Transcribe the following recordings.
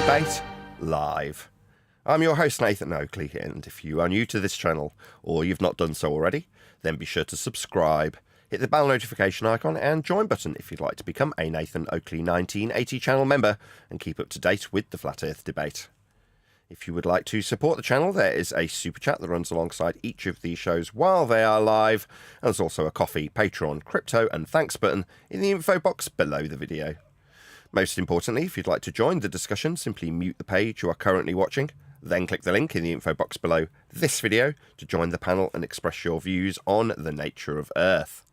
Debate live. I'm your host Nathan Oakley, and if you are new to this channel or you've not done so already, then be sure to subscribe, hit the bell notification icon and join button if you'd like to become a Nathan Oakley 1980 channel member and keep up to date with the Flat Earth debate. If you would like to support the channel, there is a super chat that runs alongside each of these shows while they are live, and there's also a coffee, Patreon, crypto and thanks button in the info box below the video. Most importantly, if you'd like to join the discussion, simply mute the page you are currently watching, then click the link in the info box below this video to join the panel and express your views on the nature of Earth.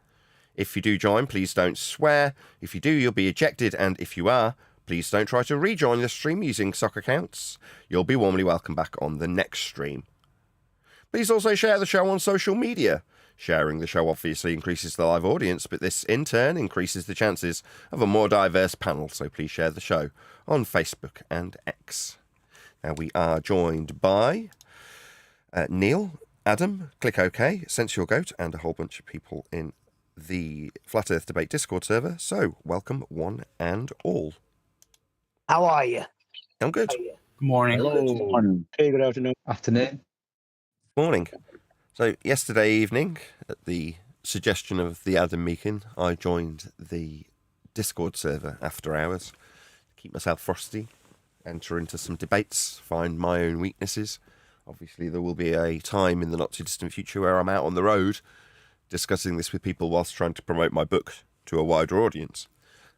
If you do join, please don't swear. If you do, you'll be ejected, and if you are, please don't try to rejoin the stream using sock accounts. You'll be warmly welcome back on the next stream. Please also share the show on social media. Sharing the show obviously increases the live audience, but this in turn increases the chances of a more diverse panel, so please share the show on Facebook and X. Now we are joined by Neil, Adam, Click OK, Sense Your Goat, and a whole bunch of people in the Flat Earth Debate Discord server. So welcome one and all. How are you? I'm good. Good morning. Hello. Morning. Hey, good afternoon. Afternoon. Morning. So yesterday evening, at the suggestion of the Adam Meakin, I joined the Discord server after hours to keep myself frosty, enter into some debates, find my own weaknesses. Obviously, there will be a time in the not-too-distant future where I'm out on the road discussing this with people whilst trying to promote my book to a wider audience.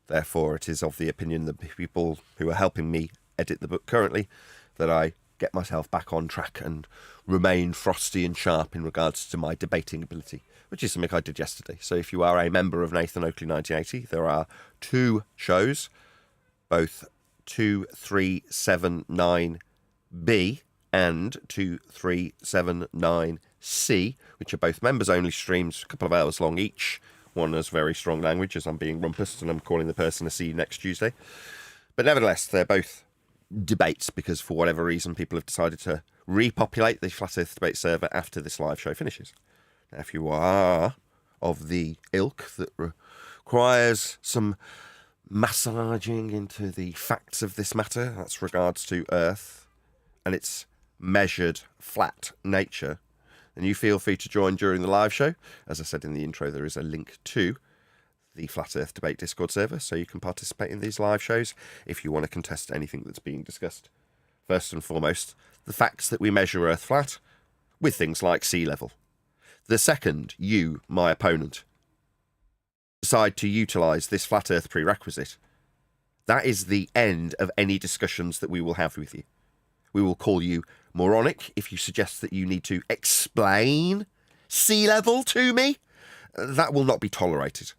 Therefore, it is of the opinion that people who are helping me edit the book currently, that I get myself back on track and remain frosty and sharp in regards to my debating ability, which is something I did yesterday. So if you are a member of Nathan Oakley 1980, there are two shows, both 2379B and 2379C, which are both members-only streams, a couple of hours long each. One has very strong language, as I'm being rumpus, and I'm calling the person a C next Tuesday. But nevertheless, they're both debates, because for whatever reason, people have decided to repopulate the Flat Earth Debate server after this live show finishes. Now, if you are of the ilk that requires some massaging into the facts of this matter, that's regards to Earth and its measured flat nature, then you feel free to join during the live show. As I said in the intro, there is a link to the Flat Earth Debate Discord server, so you can participate in these live shows if you want to contest anything that's being discussed. First and foremost, the facts that we measure Earth flat with things like sea level. The second, you, my opponent, decide to utilise this Flat Earth prerequisite, that is the end of any discussions that we will have with you. We will call you moronic if you suggest that you need to explain sea level to me. That will not be tolerated.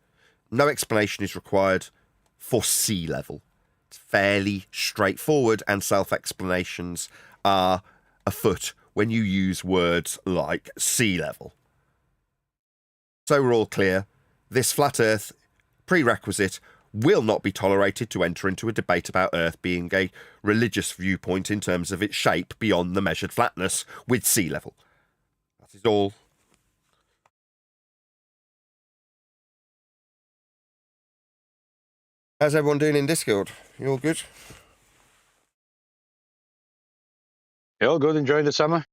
No explanation is required for sea level. It's fairly straightforward, and self-explanations are afoot when you use words like sea level. So we're all clear. This Flat Earth prerequisite will not be tolerated to enter into a debate about Earth being a religious viewpoint in terms of its shape beyond the measured flatness with sea level. That is all. How's everyone doing in Discord? You all good? You all good? Enjoying the summer?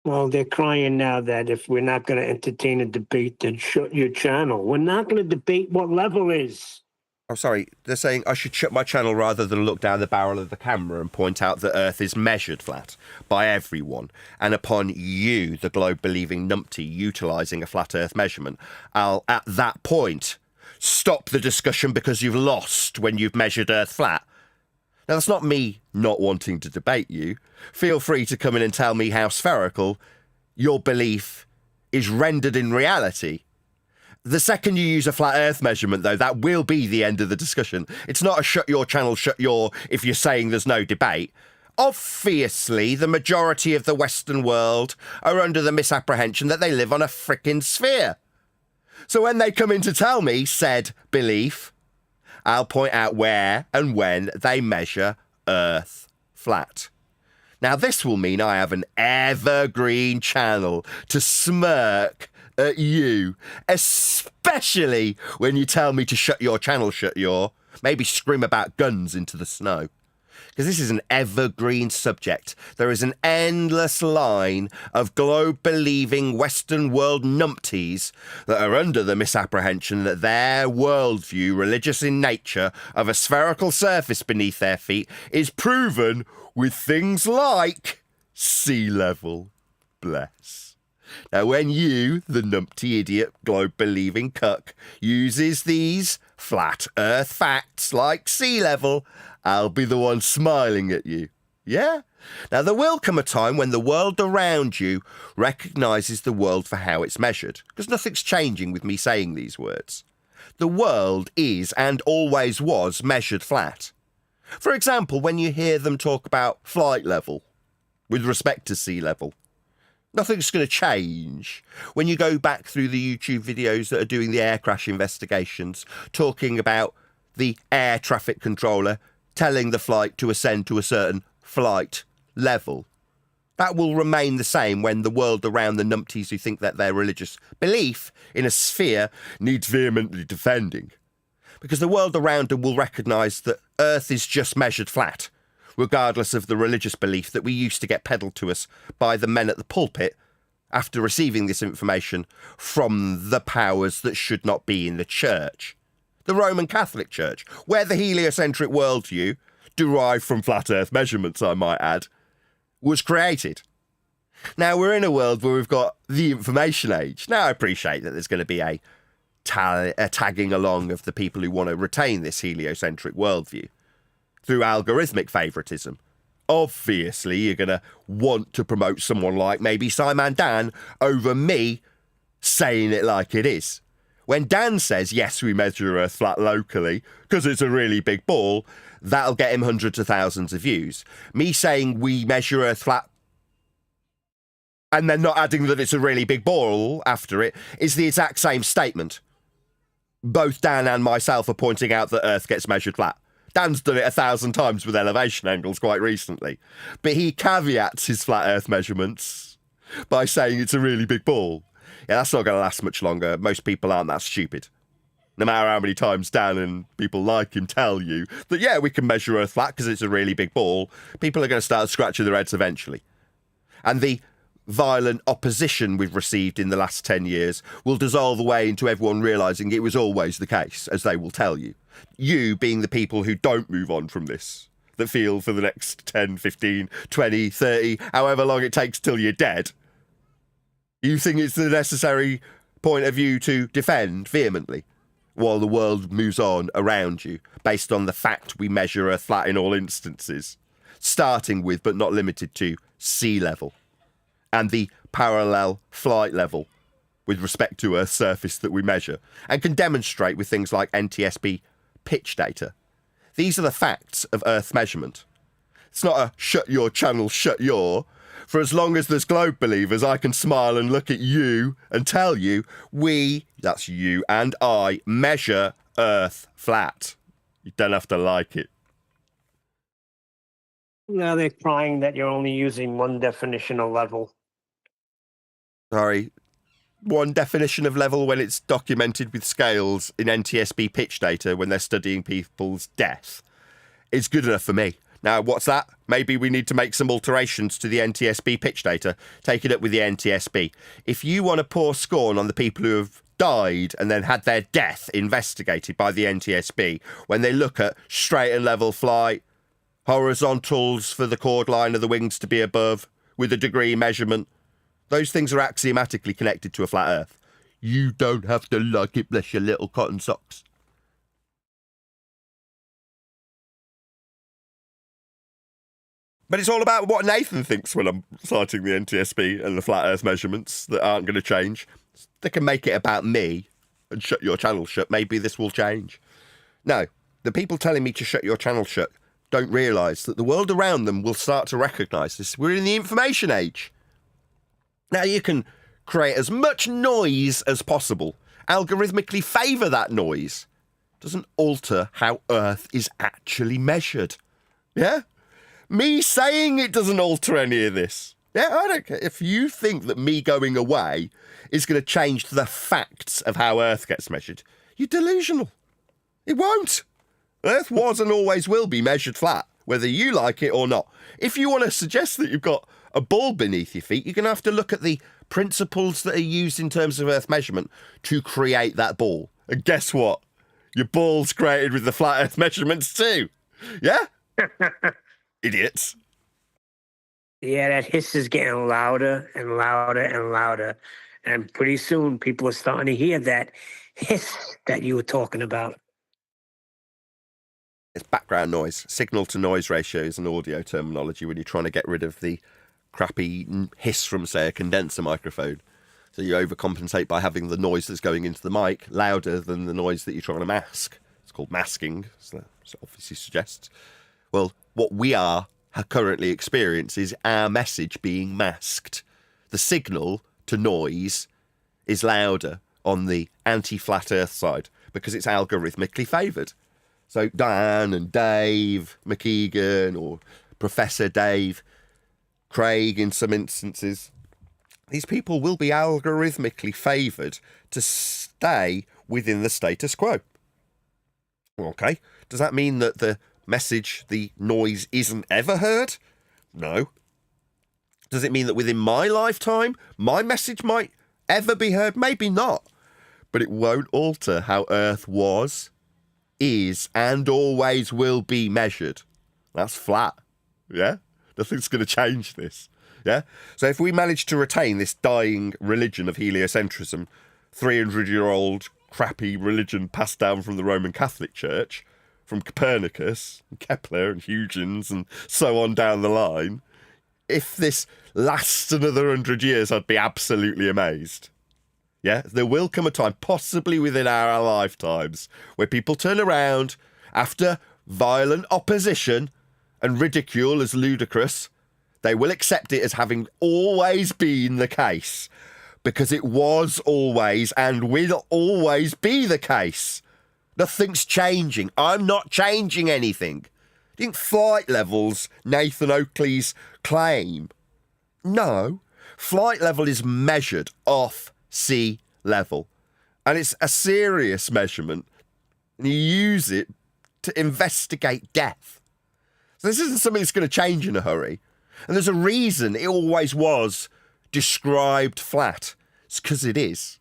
Well, they're crying now that if we're not going to entertain a debate, then shut your channel. We're not going to debate what level is. Oh, sorry. They're saying I should shut my channel rather than look down the barrel of the camera and point out that Earth is measured flat by everyone. And upon you, the globe-believing numpty, utilising a flat Earth measurement, I'll, at that point, stop the discussion because you've lost when you've measured Earth flat. Now, that's not me not wanting to debate you. Feel free to come in and tell me how spherical your belief is rendered in reality. The second you use a flat Earth measurement, though, that will be the end of the discussion. It's not a shut your channel, shut your, if you're saying there's no debate. Obviously, the majority of the Western world are under the misapprehension that they live on a frickin' sphere. So when they come in to tell me said belief, I'll point out where and when they measure Earth flat. Now, this will mean I have an evergreen channel to smirk at you, especially when you tell me to shut your channel, shut your, Maybe scream about guns into the snow. Because this is an evergreen subject. There is an endless line of globe-believing Western world numpties that are under the misapprehension that their worldview, religious in nature, of a spherical surface beneath their feet, is proven with things like sea level. Bless. Now, when you, the numpty idiot globe-believing cuck, uses these flat earth facts like sea level, I'll be the one smiling at you. Yeah? Now, there will come a time when the world around you recognises the world for how it's measured, because nothing's changing with me saying these words. The world is and always was measured flat. For example, when you hear them talk about flight level with respect to sea level, nothing's going to change. When you go back through the YouTube videos that are doing the air crash investigations, talking about the air traffic controller telling the flight to ascend to a certain flight level, that will remain the same when the world around the numpties who think that their religious belief in a sphere needs vehemently defending. Because the world around them will recognise that Earth is just measured flat, regardless of the religious belief that we used to get peddled to us by the men at the pulpit after receiving this information from the powers that should not be in the church. The Roman Catholic Church, where the heliocentric worldview, derived from flat earth measurements I might add, was created. Now we're in a world where we've got the information age. Now I appreciate that there's going to be a tagging along of the people who want to retain this heliocentric worldview through algorithmic favouritism. Obviously, you're going to want to promote someone like maybe Simon Dan over me saying it like it is. When Dan says, yes, we measure Earth flat locally because it's a really big ball, that'll get him hundreds of thousands of views. Me saying we measure Earth flat and then not adding that it's a really big ball after it is the exact same statement. Both Dan and myself are pointing out that Earth gets measured flat. Dan's done it 1,000 times with elevation angles quite recently. But he caveats his flat Earth measurements by saying it's a really big ball. Yeah, that's not going to last much longer. Most people aren't that stupid. No matter how many times Dan and people like him tell you that, yeah, we can measure Earth flat because it's a really big ball, people are going to start scratching their heads eventually. And the violent opposition we've received in the last 10 years will dissolve away into everyone realising it was always the case, as they will tell you. You being the people who don't move on from this, that feel for the next 10, 15, 20, 30, however long it takes till you're dead, you think it's the necessary point of view to defend vehemently while the world moves on around you based on the fact we measure Earth flat in all instances, starting with but not limited to sea level and the parallel flight level with respect to Earth's surface that we measure, and can demonstrate with things like NTSB pitch data. These are the facts of Earth measurement. It's not a shut your channel, shut your. For as long as there's globe believers, I can smile and look at you and tell you we, that's you and I, measure Earth flat. You don't have to like it. Now they're crying that you're only using one definition of level. Sorry. One definition of level when it's documented with scales in NTSB pitch data when they're studying people's death is good enough for me. Now, what's that? Maybe we need to make some alterations to the NTSB pitch data. Take it up with the NTSB. If you want to pour scorn on the people who have died and then had their death investigated by the NTSB, when they look at straight and level flight, horizontals for the chord line of the wings to be above, with a degree measurement, those things are axiomatically connected to a flat Earth. You don't have to like it, bless your little cotton socks. But it's all about what Nathan thinks when I'm citing the NTSB and the flat Earth measurements that aren't going to change. They can make it about me and shut your channel shut. Maybe this will change. No, the people telling me to shut your channel shut don't realise that the world around them will start to recognise this. We're in the information age. Now you can create as much noise as possible, algorithmically favour that noise. Doesn't alter how Earth is actually measured. Yeah? Me saying it doesn't alter any of this. Yeah, I don't care. If you think that me going away is going to change the facts of how Earth gets measured, you're delusional. It won't. Earth was and always will be measured flat, whether you like it or not. If you want to suggest that you've got a ball beneath your feet, you're going to have to look at the principles that are used in terms of Earth measurement to create that ball. And guess what? Your ball's created with the flat Earth measurements too. Yeah? Idiots. Yeah, that hiss is getting louder and louder and louder. And pretty soon people are starting to hear that hiss that you were talking about. It's background noise. Signal to noise ratio is an audio terminology when you're trying to get rid of the crappy hiss from, say, a condenser microphone. So you overcompensate by having the noise that's going into the mic louder than the noise that you're trying to mask. It's called masking, so that obviously suggests. Well, what we are currently experience is our message being masked. The signal to noise is louder on the anti-flat Earth side because it's algorithmically favoured. So Dan and Dave McKeegan, or Professor Dave, Craig in some instances, these people will be algorithmically favoured to stay within the status quo. Okay, does that mean that the message, the noise, isn't ever heard? No. Does it mean that within my lifetime, my message might ever be heard? Maybe not. But it won't alter how Earth was, is, and always will be measured. That's flat. Yeah? Nothing's going to change this. Yeah? So if we manage to retain this dying religion of heliocentrism, 300-year-old crappy religion passed down from the Roman Catholic Church, from Copernicus, and Kepler, and Huygens, and so on down the line, if this lasts another 100 years, I'd be absolutely amazed. Yeah, there will come a time, possibly within our lifetimes, where people turn around after violent opposition and ridicule as ludicrous. They will accept it as having always been the case, because it was always and will always be the case. Nothing's changing. I'm not changing anything. Do you think flight level's Nathan Oakley's claim? No. Flight level is measured off sea level. And it's a serious measurement. And you use it to investigate death. So this isn't something that's going to change in a hurry. And there's a reason it always was described flat. It's because it is.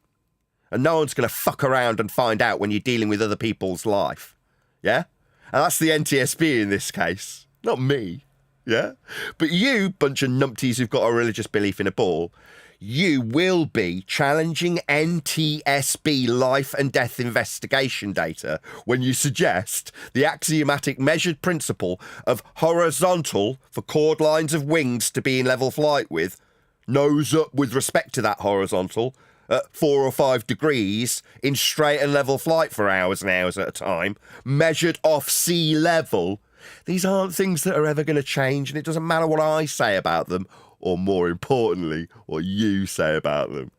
And no one's going to fuck around and find out when you're dealing with other people's life. Yeah? And that's the NTSB in this case. Not me. Yeah? But you, bunch of numpties who've got a religious belief in a ball, you will be challenging NTSB life and death investigation data when you suggest the axiomatic measured principle of horizontal for chord lines of wings to be in level flight with, nose up with respect to that horizontal, at 4 or 5 degrees in straight and level flight for hours and hours at a time, measured off sea level. These aren't things that are ever going to change, and it doesn't matter what I say about them, or more importantly, what you say about them.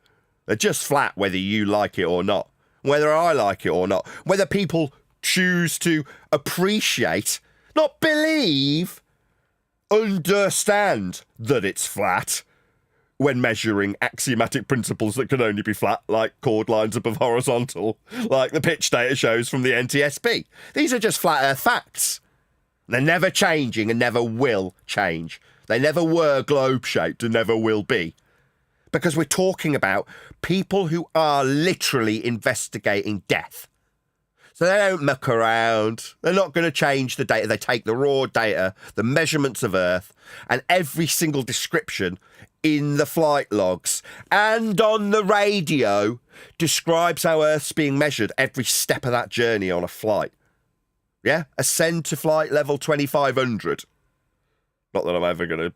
They're just flat whether you like it or not, whether I like it or not, whether people choose to appreciate, not believe, understand that it's flat, when measuring axiomatic principles that can only be flat, like chord lines above horizontal, like the pitch data shows from the NTSB. These are just flat earth facts. They're never changing and never will change. They never were globe-shaped and never will be. Because we're talking about people who are literally investigating death. So they don't muck around. They're not going to change the data. They take the raw data, the measurements of Earth, and every single description in the flight logs and on the radio describes how Earth's being measured every step of that journey on a flight. Yeah? Ascend to flight level 2500. Not that I'm ever going to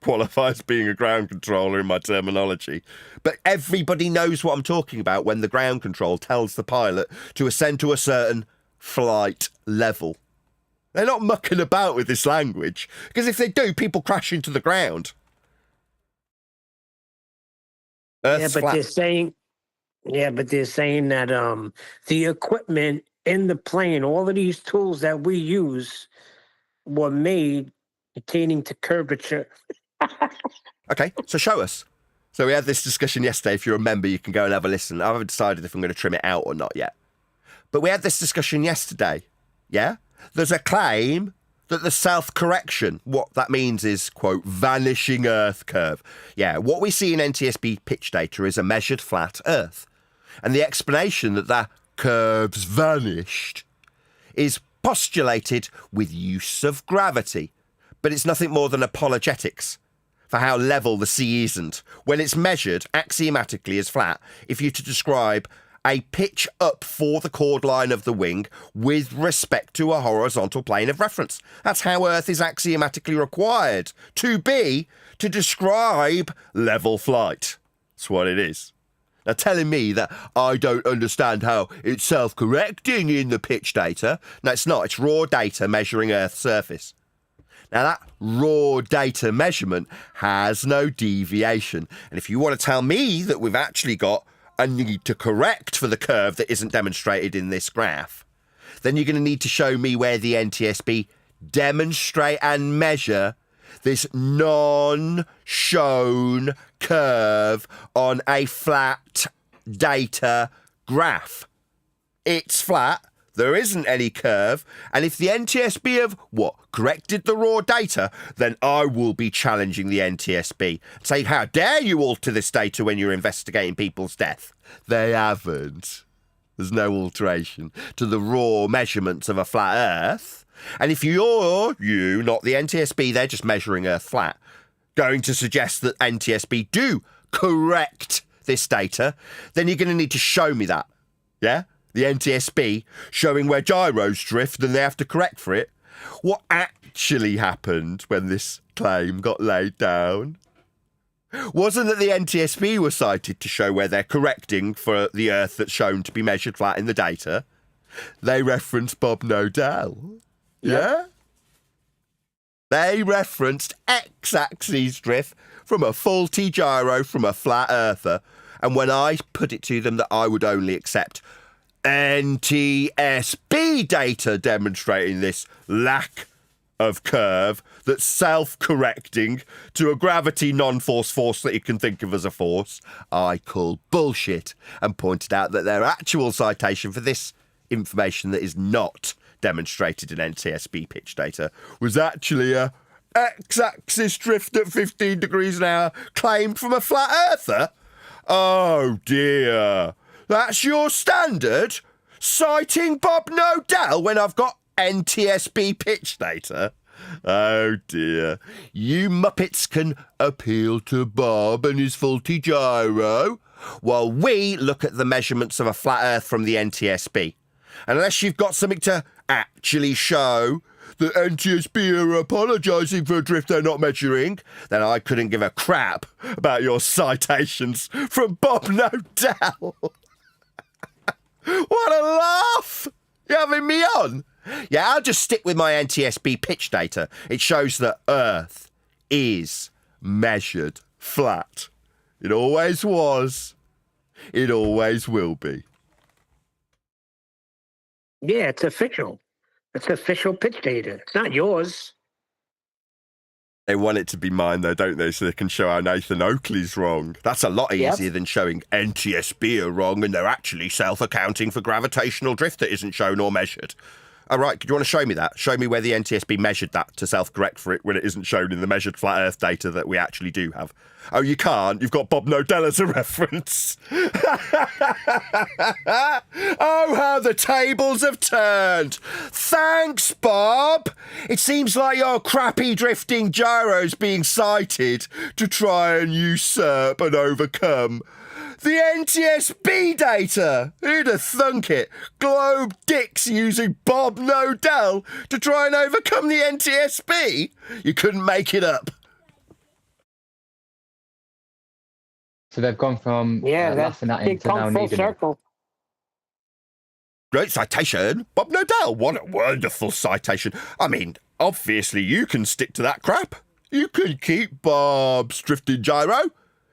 qualify as being a ground controller in my terminology, but everybody knows what I'm talking about when the ground control tells the pilot to ascend to a certain flight level. They're not mucking about with this language, because if they do, people crash into the ground. Earth's flat. They're saying, but they're saying that the equipment in the plane, all of these tools that we use, were made pertaining to curvature. Okay, so show us. So we had this discussion yesterday. If you remember, you can go and have a listen. I haven't decided if I'm going to trim it out or not yet. But we had this discussion yesterday, yeah? there's a claim that the self-correction, what that means is, quote, vanishing Earth curve. Yeah, what we see in NTSB pitch data is a measured flat Earth. And the explanation that that curve's vanished is postulated with use of gravity. But it's nothing more than apologetics for how level the sea isn't, when it's measured axiomatically as flat if you're to describe a pitch up for the chord line of the wing with respect to a horizontal plane of reference. That's how Earth is axiomatically required to be to describe level flight. That's what it is. Now, telling me that I don't understand how it's self-correcting in the pitch data, no, it's not. It's raw data measuring Earth's surface. Now, that raw data measurement has no deviation. And if you want to tell me that we've actually got a need to correct for the curve that isn't demonstrated in this graph, then you're going to need to show me where the NTSB demonstrate and measure this non-shown curve on a flat data graph. It's flat. There isn't any curve, and if the NTSB have, corrected the raw data, then I will be challenging the NTSB. Say, how dare you alter this data when you're investigating people's death? They haven't. There's no alteration to the raw measurements of a flat Earth. And if you're, not the NTSB, they're just measuring Earth flat, going to suggest that NTSB do correct this data, then you're going to need to show me that, yeah? The NTSB showing where gyros drift and they have to correct for it. What actually happened when this claim got laid down wasn't that the NTSB were cited to show where they're correcting for the Earth that's shown to be measured flat in the data. They referenced Bob Nodell. Yeah? They referenced x-axis drift from a faulty gyro from a flat earther. And when I put it to them that I would only accept NTSB data demonstrating this lack of curve that's self-correcting to a gravity non-force force that you can think of as a force, I called bullshit and pointed out that their actual citation for this information that is not demonstrated in NTSB pitch data was actually a x-axis drift at 15 degrees an hour claimed from a flat earther. Oh dear. That's your standard? Citing Bob Nodell when I've got NTSB pitch data? Oh dear. You muppets can appeal to Bob and his faulty gyro, while we look at the measurements of a flat Earth from the NTSB. Unless you've got something to actually show that NTSB are apologising for a drift they're not measuring, then I couldn't give a crap about your citations from Bob Nodell. What a laugh! You having me on? Yeah, I'll just stick with my NTSB pitch data. It shows that Earth is measured flat. It always was. It always will be. Yeah, it's official. It's official pitch data. It's not yours. They want it to be mine, though, don't they? So they can show how Nathan Oakley's wrong. That's a lot easier than showing NTSB are wrong and they're actually self-accounting for gravitational drift that isn't shown or measured. All right, do you want to show me that? Show me where the NTSB measured that to self-correct for it when it isn't shown in the measured flat Earth data that we actually do have. Oh, you can't? You've got Bob Nodell as a reference. Oh, how the tables have turned. Thanks, Bob. It seems like your crappy drifting gyro's being cited to try and usurp and overcome the NTSB data. Who'd have thunk it? Globe dicks using Bob Nodell to try and overcome the NTSB. You couldn't make it up. So they've gone from laughing at him to now full needing him. circle. Great citation. Bob Nodell. What a wonderful citation. I mean, obviously you can stick to that crap. You can keep Bob's drifting gyro,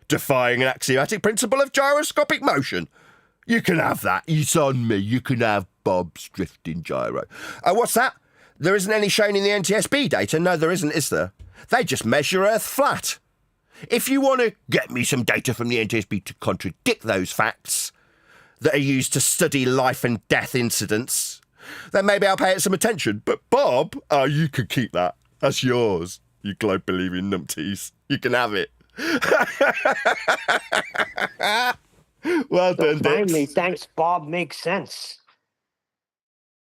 defying an axiomatic principle of gyroscopic motion. You can have that. It's on me. You can have Bob's drifting gyro. What's that? There isn't any shown in the NTSB data? No, there isn't, is there? They just measure Earth flat. If you want to get me some data from the NTSB to contradict those facts that are used to study life and death incidents, then maybe I'll pay it some attention. But Bob, oh, you can keep that. That's yours, you globe-believing numpties. You can have it. Well done, Finally, Dix. thanks, Bob. Makes sense.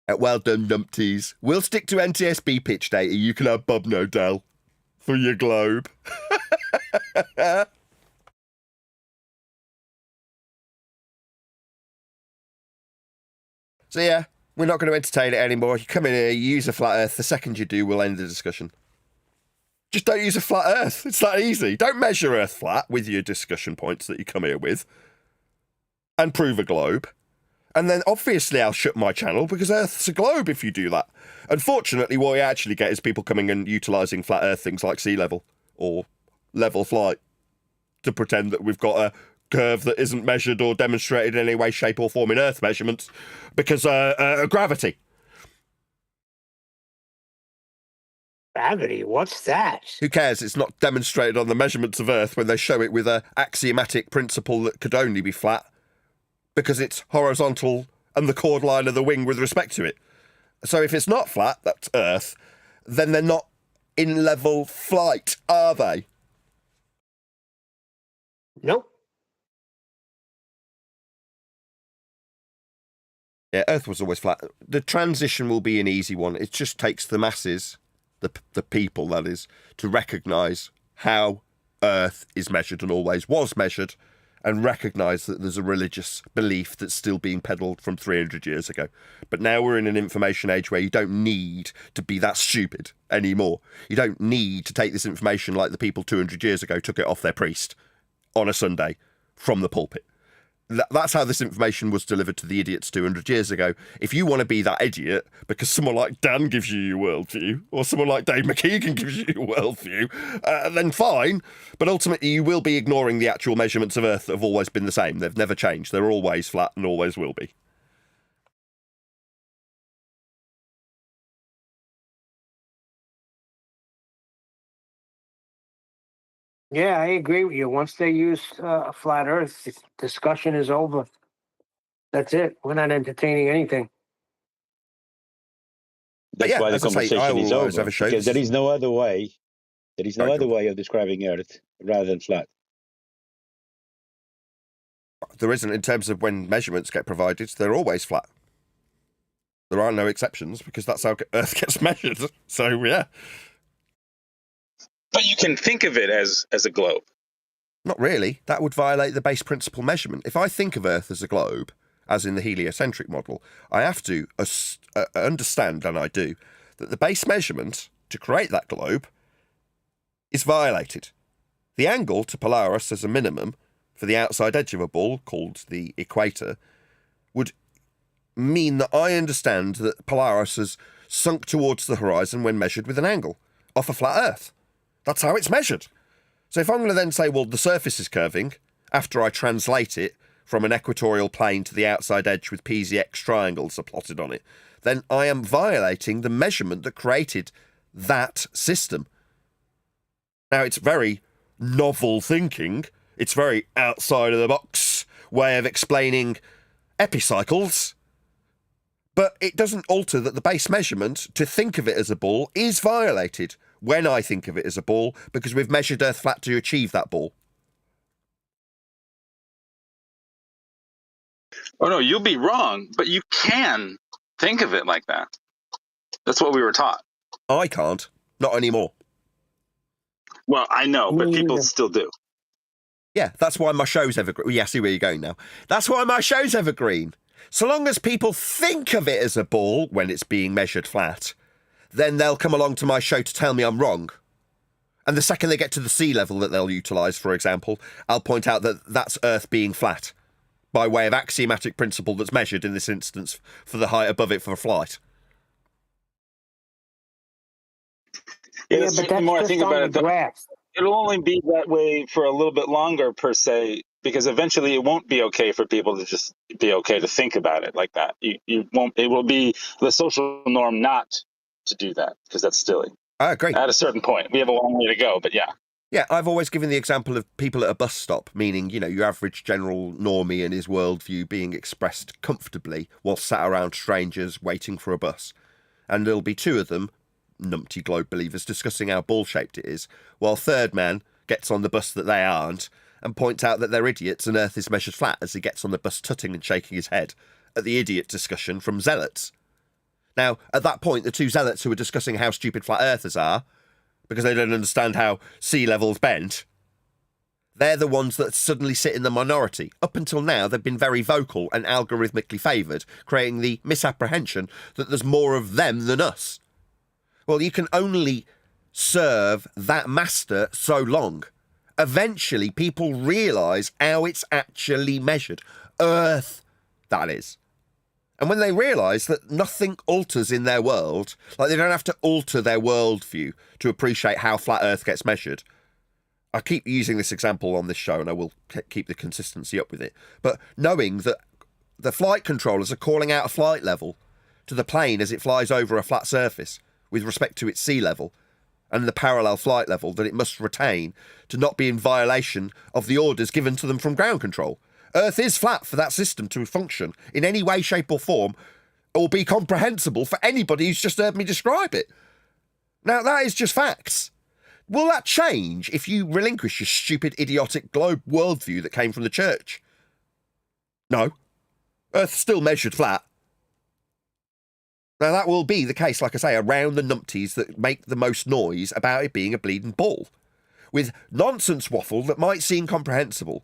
Well done, numpties. We'll stick to NTSB pitch data. You can have Bob Nodell for your globe. So yeah, we're not going to entertain it anymore. You come in here, you use a flat earth. The second you do, we'll end the discussion. Just don't use a flat earth. It's that easy. Don't measure earth flat with your discussion points that you come here with and prove a globe. And then obviously I'll shut my channel because earth's a globe if you do that. Unfortunately, what we actually get is people coming and utilising flat earth things like sea level or level flight to pretend that we've got a curve that isn't measured or demonstrated in any way, shape or form in earth measurements because gravity. Gravity? What's that? Who cares? It's not demonstrated on the measurements of earth when they show it with a axiomatic principle that could only be flat because it's horizontal and the chord line of the wing with respect to it. So if it's not flat, that's earth, then they're not in level flight, are they? Nope. Yeah, Earth was always flat. The transition will be an easy one. It just takes the masses, the people, that is, to recognise how Earth is measured and always was measured, and recognise that there's a religious belief that's still being peddled from 300 years ago. But now we're in an information age where you don't need to be that stupid anymore. You don't need to take this information like the people 200 years ago took it off their priest on a Sunday from the pulpit. That's how this information was delivered to the idiots 200 years ago. If you want to be that idiot because someone like Dan gives you your worldview or someone like Dave McKeegan gives you your worldview, then fine. But ultimately, you will be ignoring the actual measurements of Earth that have always been the same. They've never changed. They're always flat and always will be. Yeah, I agree with you. Once they use a flat Earth, the discussion is over. That's it. We're not entertaining anything. That's yeah, why the as I say, I conversation will is always over. have a show. Because there is no other way. There is no Right, other go on. way of describing Earth rather than flat. There isn't in terms of when measurements get provided. They're always flat. There are no exceptions because that's how Earth gets measured. So, yeah. But you can think of it as a globe. Not really. That would violate the base principle measurement. If I think of Earth as a globe, as in the heliocentric model, I have to understand, and I do, that the base measurement to create that globe is violated. The angle to Polaris as a minimum for the outside edge of a ball, called the equator, would mean that I understand that Polaris has sunk towards the horizon when measured with an angle off a flat Earth. That's how it's measured. So if I'm going to then say, well, the surface is curving, after I translate it from an equatorial plane to the outside edge with PZX triangles are plotted on it, then I am violating the measurement that created that system. Now, it's very novel thinking. It's very outside of the box way of explaining epicycles. But it doesn't alter that the base measurement to think of it as a ball is violated when I think of it as a ball because we've measured Earth flat to achieve that ball. Oh, no, you'll be wrong, but you can think of it like that. That's what we were taught. I can't. Not anymore. Well, I know, but Me people neither. still do. Yeah, that's why my show's evergreen. Yeah, I see where you're going now. That's why my show's evergreen. So long as people think of it as a ball when it's being measured flat, then they'll come along to my show to tell me I'm wrong. And the second they get to the sea level that they'll utilise, for example, I'll point out that that's Earth being flat by way of axiomatic principle that's measured in this instance for the height above it for flight. Yeah, but the that's more I just think on about the it, graph. it'll only be that way for a little bit longer, per se, because eventually it won't be okay for people to just be okay to think about it like that. You won't. It will be the social norm not to do that because that's silly. I agree. At a certain point, we have a long way to go, but yeah. Yeah, I've always given the example of people at a bus stop, meaning, you know, your average general normie and his worldview being expressed comfortably while sat around strangers waiting for a bus. And there'll be two of them, numpty globe believers, discussing how ball-shaped it is, while third man gets on the bus that they aren't and points out that they're idiots and Earth is measured flat as he gets on the bus tutting and shaking his head at the idiot discussion from zealots. Now, at that point, the two zealots who are discussing how stupid flat earthers are, because they don't understand how sea levels bend, they're the ones that suddenly sit in the minority. Up until now, they've been very vocal and algorithmically favoured, creating the misapprehension that there's more of them than us. Well, you can only serve that master so long. Eventually, people realise how it's actually measured. Earth, that is. And when they realise that nothing alters in their world, like they don't have to alter their worldview to appreciate how flat Earth gets measured. I keep using this example on this show and I will keep the consistency up with it. But knowing that the flight controllers are calling out a flight level to the plane as it flies over a flat surface with respect to its sea level and the parallel flight level that it must retain to not be in violation of the orders given to them from ground control. Earth is flat for that system to function in any way, shape or form or be comprehensible for anybody who's just heard me describe it. Now, that is just facts. Will that change if you relinquish your stupid, idiotic globe worldview that came from the church? No. Earth's still measured flat. Now, that will be the case, like I say, around the numpties that make the most noise about it being a bleeding ball, with nonsense waffle that might seem comprehensible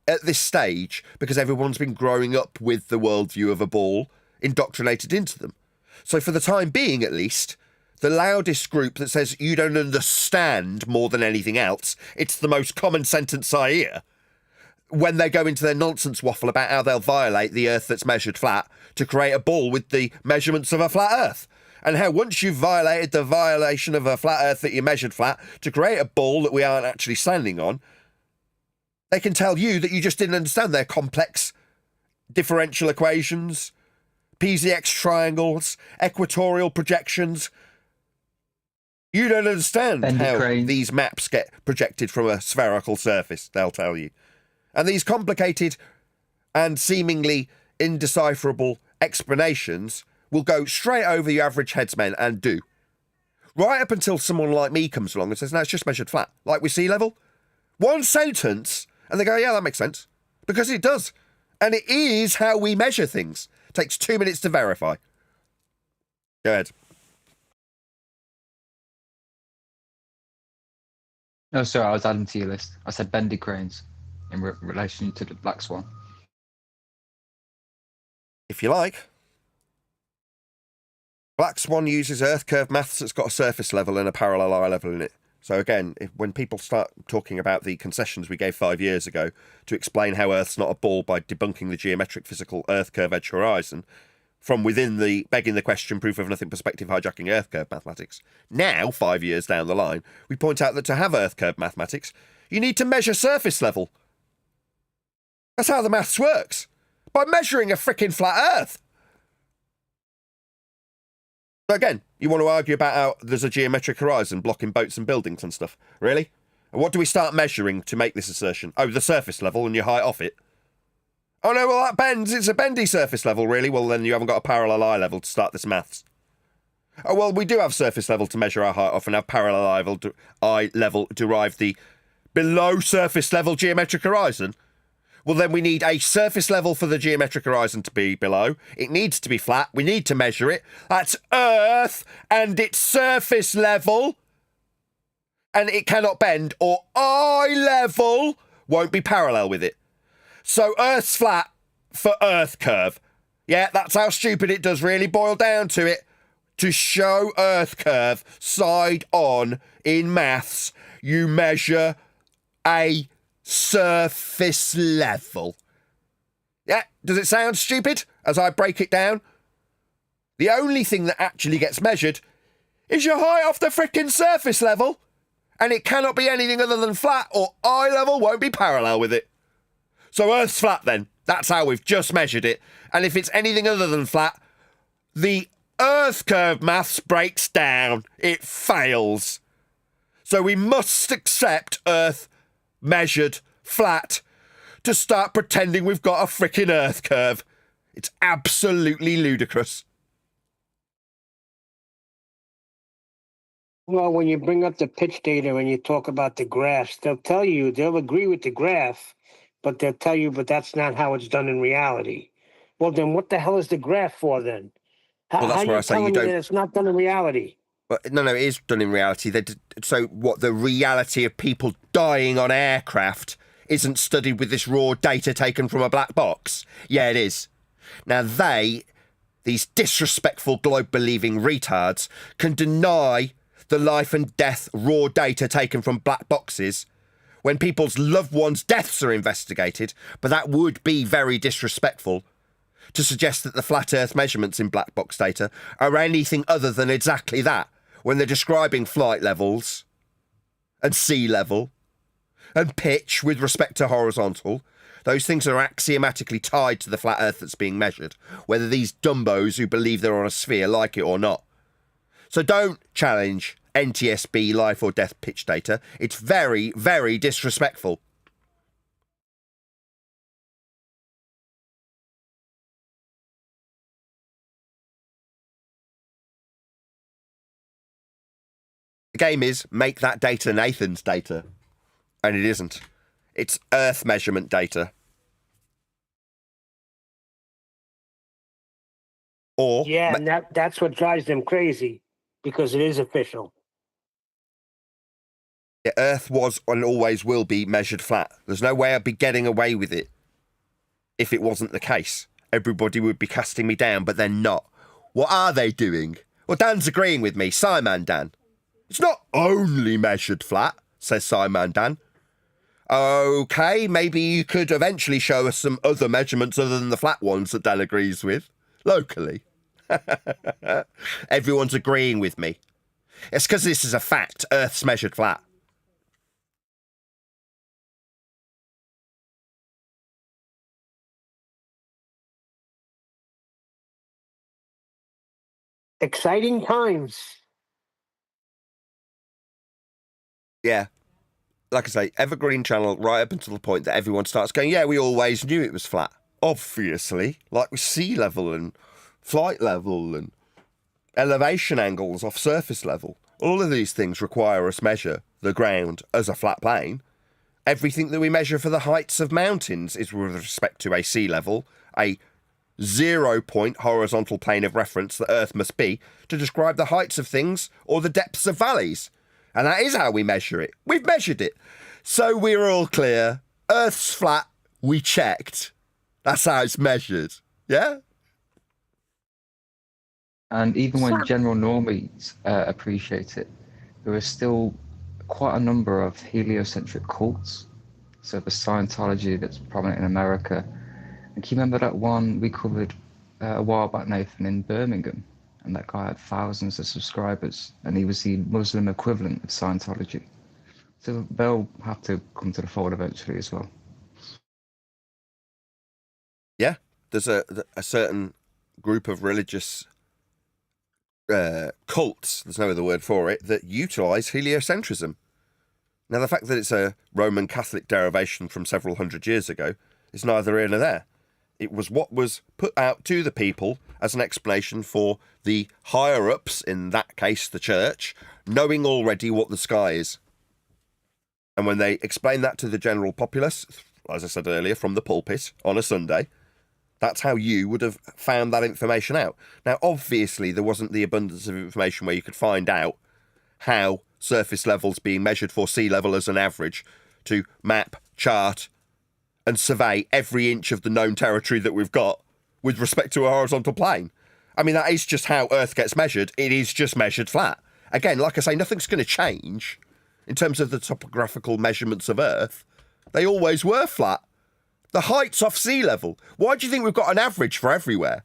at this stage because everyone's been growing up with the worldview of a ball indoctrinated into them. So for the time being, at least, the loudest group that says you don't understand more than anything else, it's the most common sentence I hear, when they go into their nonsense waffle about how they'll violate the Earth that's measured flat to create a ball with the measurements of a flat Earth. And how once you've violated the violation of a flat Earth that you measured flat to create a ball that we aren't actually standing on, they can tell you that you just didn't understand their complex differential equations, PZX triangles, equatorial projections. You don't understand how these maps get projected from a spherical surface, they'll tell you. And these complicated and seemingly indecipherable explanations will go straight over your average headsmen and do. Right up until someone like me comes along and says, no, it's just measured flat, like with sea level. One sentence, and they go, yeah, that makes sense. Because it does. And it is how we measure things. It takes 2 minutes to verify. Go ahead. No, sorry, I was adding to your list. I said bendy cranes in relation to the Black Swan. If you like. Black Swan uses Earth curve maths that's got a surface level and a parallel eye level in it. So again, when people start talking about the concessions we gave 5 years ago to explain how Earth's not a ball by debunking the geometric physical Earth curve edge horizon, from within the begging the question proof of nothing perspective hijacking Earth curve mathematics, now 5 years down the line, we point out that to have Earth curve mathematics, you need to measure surface level. That's how the maths works. By measuring a frickin' flat Earth. But again, you want to argue about how there's a geometric horizon blocking boats and buildings and stuff. Really? And what do we start measuring to make this assertion? Oh, the surface level and your height off it. Oh no, well that bends. It's a bendy surface level, really. Well, then you haven't got a parallel eye level to start this maths. Oh, well, we do have surface level to measure our height off and have parallel eye level derive the below surface level geometric horizon. Well, then we need a surface level for the geometric horizon to be below. It needs to be flat. We need to measure it. That's Earth and its surface level. And it cannot bend, or eye level won't be parallel with it. So Earth's flat for Earth curve. Yeah, that's how stupid it does really boil down to it. To show Earth curve side on in maths, you measure a surface level. Yeah, does it sound stupid as I break it down? The only thing that actually gets measured is your height off the frickin' surface level, and it cannot be anything other than flat, or eye level won't be parallel with it. So Earth's flat then. That's how we've just measured it. And if it's anything other than flat, the Earth curve maths breaks down. It fails. So we must accept Earth measured flat to start pretending we've got a frickin' Earth curve. It's absolutely ludicrous. Well, when you bring up the pitch data and you talk about the graphs, they'll agree with the graph, but they'll tell you, but that's not how it's done in reality. Well, then what the hell is the graph for then? Well, that's how where you I say you telling me don't- that it's not done in reality? But no, it is done in reality. So what, the reality of people dying on aircraft isn't studied with this raw data taken from a black box? Yeah, it is. Now these disrespectful globe-believing retards, can deny the life and death raw data taken from black boxes when people's loved ones' deaths are investigated, but that would be very disrespectful to suggest that the flat Earth measurements in black box data are anything other than exactly that, when they're describing flight levels and sea level and pitch with respect to horizontal. Those things are axiomatically tied to the flat Earth that's being measured, whether these dumbos who believe they're on a sphere like it or not. So don't challenge NTSB life or death pitch data. It's very, very disrespectful. The game is make that data Nathan's data. And it isn't. It's Earth measurement data. Or Yeah, and that's what drives them crazy, because it is official. Earth was and always will be measured flat. There's no way I'd be getting away with it if it wasn't the case. Everybody would be casting me down, but they're not. What are they doing? Well, Dan's agreeing with me. Simon Dan. It's not only measured flat, says Simon Dan. Okay, maybe you could eventually show us some other measurements other than the flat ones that Dan agrees with, locally. Everyone's agreeing with me. It's because this is a fact. Earth's measured flat. Exciting times. Yeah. Like I say, Evergreen Channel right up until the point that everyone starts going, yeah, we always knew it was flat. Obviously, like with sea level and flight level and elevation angles off surface level. All of these things require us measure the ground as a flat plane. Everything that we measure for the heights of mountains is with respect to a sea level, a 0-point horizontal plane of reference that Earth must be to describe the heights of things or the depths of valleys. And that is how we measure it. We've measured it. So we're all clear. Earth's flat. We checked. That's how it's measured. Yeah? And even when general normies appreciate it, there are still quite a number of heliocentric cults. So the Scientology that's prominent in America. And can you remember that one we covered a while back, Nathan, in Birmingham? And that guy had thousands of subscribers, and he was the Muslim equivalent of Scientology. So they'll have to come to the fold eventually as well. Yeah. There's a certain group of religious cults, there's no other word for it, that utilise heliocentrism. Now, the fact that it's a Roman Catholic derivation from several hundred years ago is neither here nor there. It was what was put out to the people as an explanation for the higher-ups, in that case the church, knowing already what the sky is. And when they explain that to the general populace, as I said earlier, from the pulpit on a Sunday, that's how you would have found that information out. Now, obviously, there wasn't the abundance of information where you could find out how surface levels being measured for sea level as an average to map, chart, and survey every inch of the known territory that we've got with respect to a horizontal plane. I mean, that is just how Earth gets measured. It is just measured flat. Again, like I say, nothing's going to change in terms of the topographical measurements of Earth. They always were flat. The heights off sea level. Why do you think we've got an average for everywhere?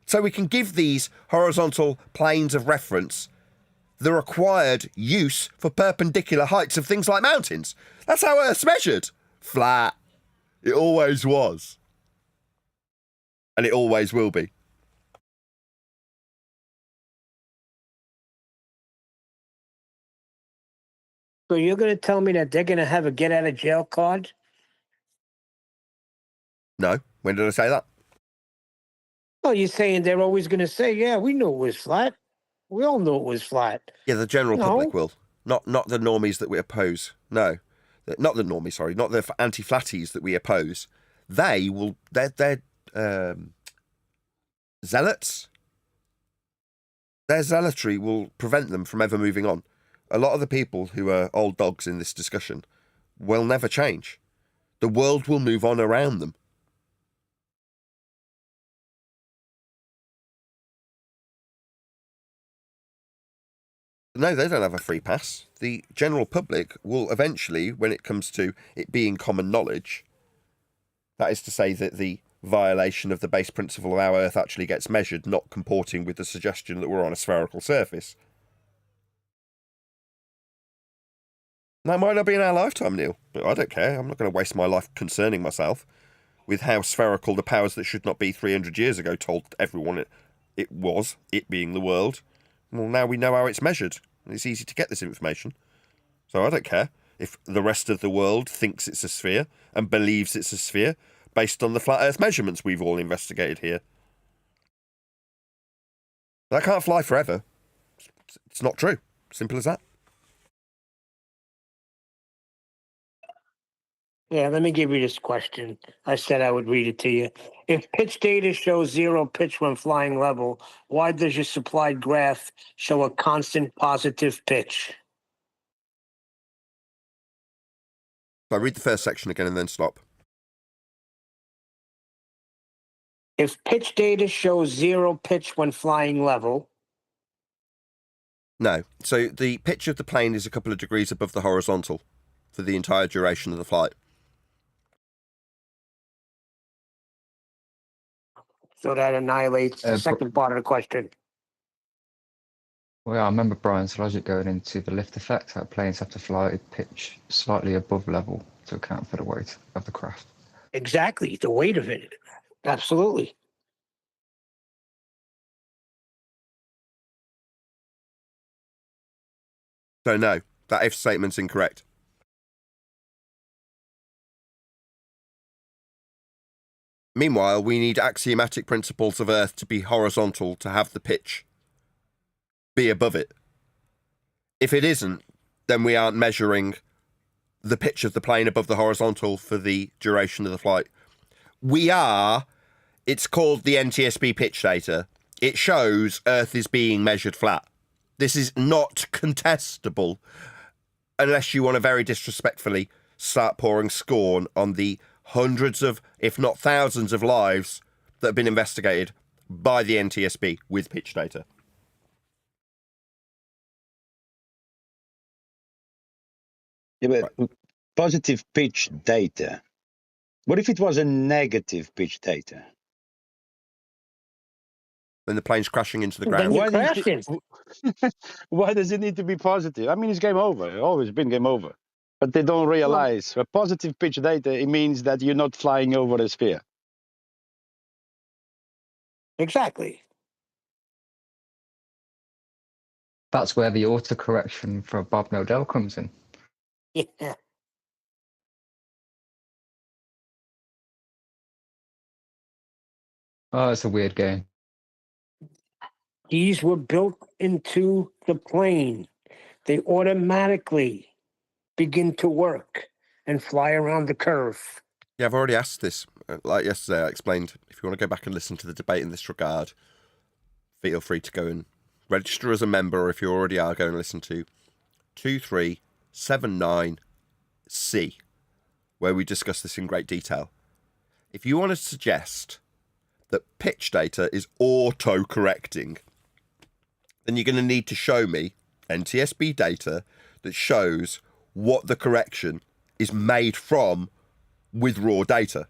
So we can give these horizontal planes of reference the required use for perpendicular heights of things like mountains. That's how Earth's measured. Flat. It always was. And it always will be. So you're going to tell me that they're going to have a get out of jail card? No. When did I say that? Oh, you're saying they're always going to say, yeah, we knew it was flat. We all knew it was flat. Yeah, the general No. public will. Not the normies that we oppose. No. Not the normies, sorry. Not the anti-flatties that we oppose. They will... They're zealots. Their zealotry will prevent them from ever moving on. A lot of the people who are old dogs in this discussion will never change. The world will move on around them. No, they don't have a free pass. The general public will eventually, when it comes to it being common knowledge, that is to say that the violation of the base principle of our Earth actually gets measured, not comporting with the suggestion that we're on a spherical surface. That might not be in our lifetime, Neil, but I don't care. I'm not going to waste my life concerning myself with how spherical the powers that should not be 300 years ago told everyone it was, it being the world. Well, now we know how it's measured, and it's easy to get this information. So I don't care if the rest of the world thinks it's a sphere and believes it's a sphere based on the flat Earth measurements we've all investigated here. That can't fly forever. It's not true. Simple as that. Yeah, let me give you this question. I said I would read it to you. If pitch data shows zero pitch when flying level, why does your supplied graph show a constant positive pitch? So I read the first section again and then stop. If pitch data shows zero pitch when flying level, No. So the pitch of the plane is a couple of degrees above the horizontal for the entire duration of the flight. so that annihilates the second part of the question. Well, yeah, I remember Brian's logic going into the lift effect, how planes have to fly at pitch slightly above level to account for the weight of the craft. Exactly, the weight of it. Absolutely. So no, that if statement's incorrect. Meanwhile, we need axiomatic principles of Earth to be horizontal to have the pitch be above it. If it isn't, then we aren't measuring the pitch of the plane above the horizontal for the duration of the flight. We are. It's called the NTSB pitch data. It shows Earth is being measured flat. This is not contestable unless you want to very disrespectfully start pouring scorn on the hundreds of, if not thousands of lives that have been investigated by the NTSB with pitch data. Yeah, but positive pitch data. What if it was a negative pitch data? Then the plane's crashing into the Then ground. you're Why does crashing. Why does it need to be positive? I mean, it's game over. It's always been game over. But they don't realize a positive pitch data, it means that you're not flying over a sphere. Exactly. That's where the autocorrection for Bob Nodell comes in. Yeah. Oh, it's a weird game. These were built into the plane. They automatically begin to work and fly around the curve. Yeah, I've already asked this. Like yesterday, I explained, if you want to go back and listen to the debate in this regard, feel free to go and register as a member, or if you already are, go and listen to 2379C, where we discuss this in great detail. If you want to suggest that pitch data is auto-correcting, then you're going to need to show me NTSB data that shows what the correction is made from with raw data,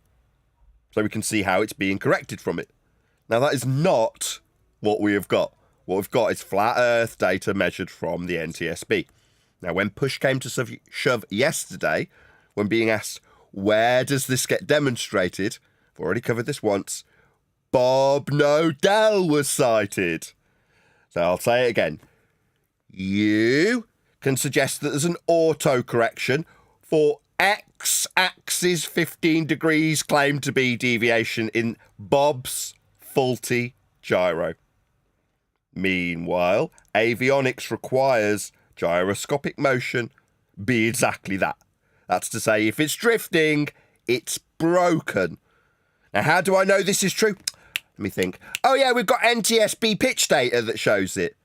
so we can see how it's being corrected from it. Now, that is not what we have got. What we've got is flat Earth data measured from the NTSB. Now, when push came to shove yesterday, when being asked, where does this get demonstrated? I've already covered this once. Bob Nodell was cited. So I'll say it again. You can suggest that there's an autocorrection for x-axis 15 degrees claimed to be deviation in Bob's faulty gyro. Meanwhile, avionics requires gyroscopic motion be exactly that. That's to say, if it's drifting, it's broken. Now, how do I know this is true? Let me think. Oh, yeah, we've got NTSB pitch data that shows it.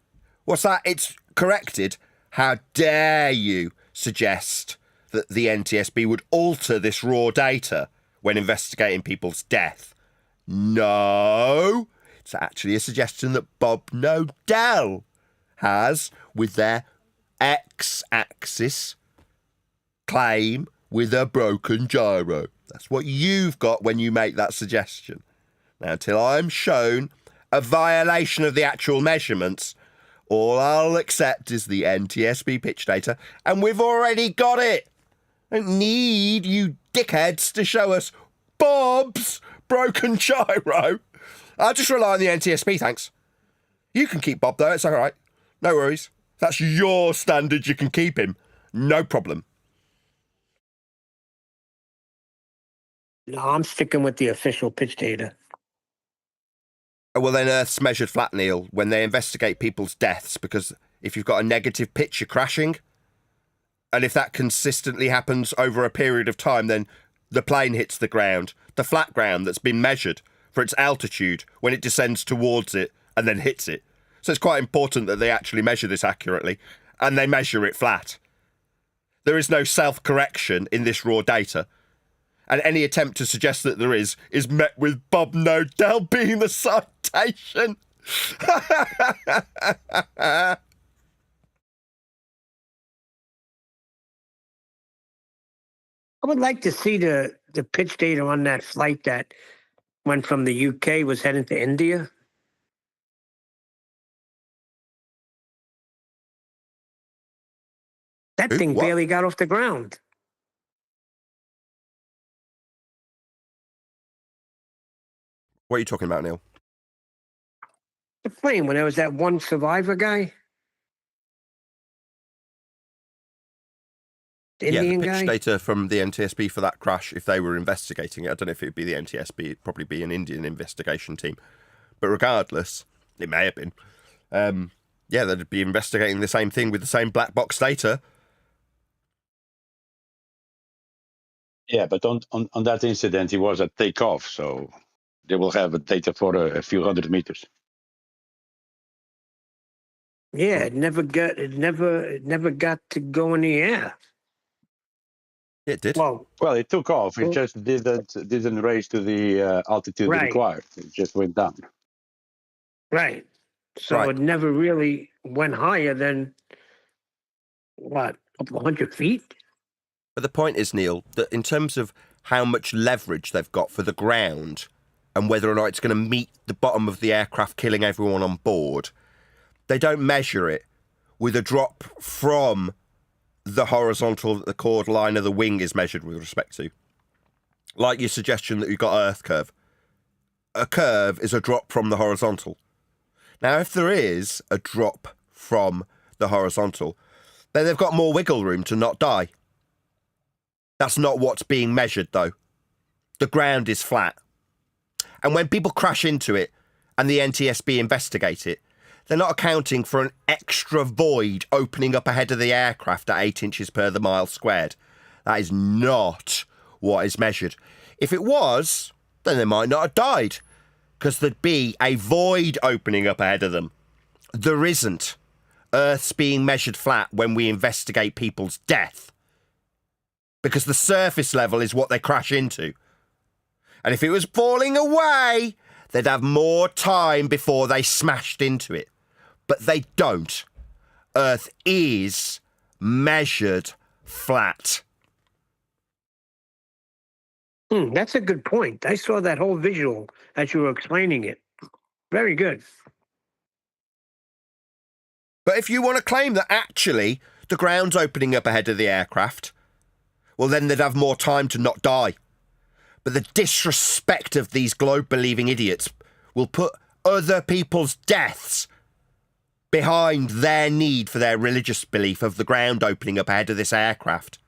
What's that? It's corrected. How dare you suggest that the NTSB would alter this raw data when investigating people's death? No, it's actually a suggestion that Bob Nodell has with their x-axis claim with a broken gyro. That's what you've got when you make that suggestion. Now, until I'm shown a violation of the actual measurements, all I'll accept is the NTSB pitch data, and we've already got it. I don't need you dickheads to show us Bob's broken gyro. I'll just rely on the NTSB, thanks. You can keep Bob, though. It's all right. No worries. That's your standard. You can keep him. No problem. No, I'm sticking with the official pitch data. Well, then Earth's measured flat, Neil, when they investigate people's deaths, because if you've got a negative pitch, you're crashing. And if that consistently happens over a period of time, then the plane hits the ground, the flat ground that's been measured for its altitude when it descends towards it and then hits it. So it's quite important that they actually measure this accurately, and they measure it flat. There is no self-correction in this raw data. And any attempt to suggest that there is met with Bob Nodell being the citation. I would like to see the pitch data on that flight that went from the UK, was heading to India. That thing What? barely got off the ground. What are you talking about, Neil? The plane, when there was that one survivor guy. The Indian the pitch guy. data from the NTSB for that crash, if they were investigating it, I don't know if it would be the NTSB, it'd probably be an Indian investigation team. But regardless, it may have been. They'd be investigating the same thing with the same black box data. Yeah, but on that incident, he was at takeoff, so they will have a data for a few hundred meters. Yeah, it never got to go in the air. It did. Well, it took off. It just didn't raise to the altitude Right. required. It just went down. right. So Right. it never really went higher than what, a couple 100 feet? But the point is, Neil, that in terms of how much leverage they've got for the ground and whether or not it's going to meet the bottom of the aircraft, killing everyone on board, they don't measure it with a drop from the horizontal that the chord line of the wing is measured with respect to. Like your suggestion that you've got Earth curve. A curve is a drop from the horizontal. Now, if there is a drop from the horizontal, then they've got more wiggle room to not die. That's not what's being measured, though. The ground is flat. And when people crash into it and the NTSB investigate it, they're not accounting for an extra void opening up ahead of the aircraft at 8 inches per the mile squared. That is not what is measured. If it was, then they might not have died, because there'd be a void opening up ahead of them. There isn't. Earth's being measured flat when we investigate people's death, because the surface level is what they crash into. And if it was falling away, they'd have more time before they smashed into it. But they don't. Earth is measured flat. That's a good point. I saw that whole visual as you were explaining it. Very good. But if you want to claim that actually the ground's opening up ahead of the aircraft, well, then they'd have more time to not die. But the disrespect of these globe-believing idiots will put other people's deaths behind their need for their religious belief of the ground opening up ahead of this aircraft.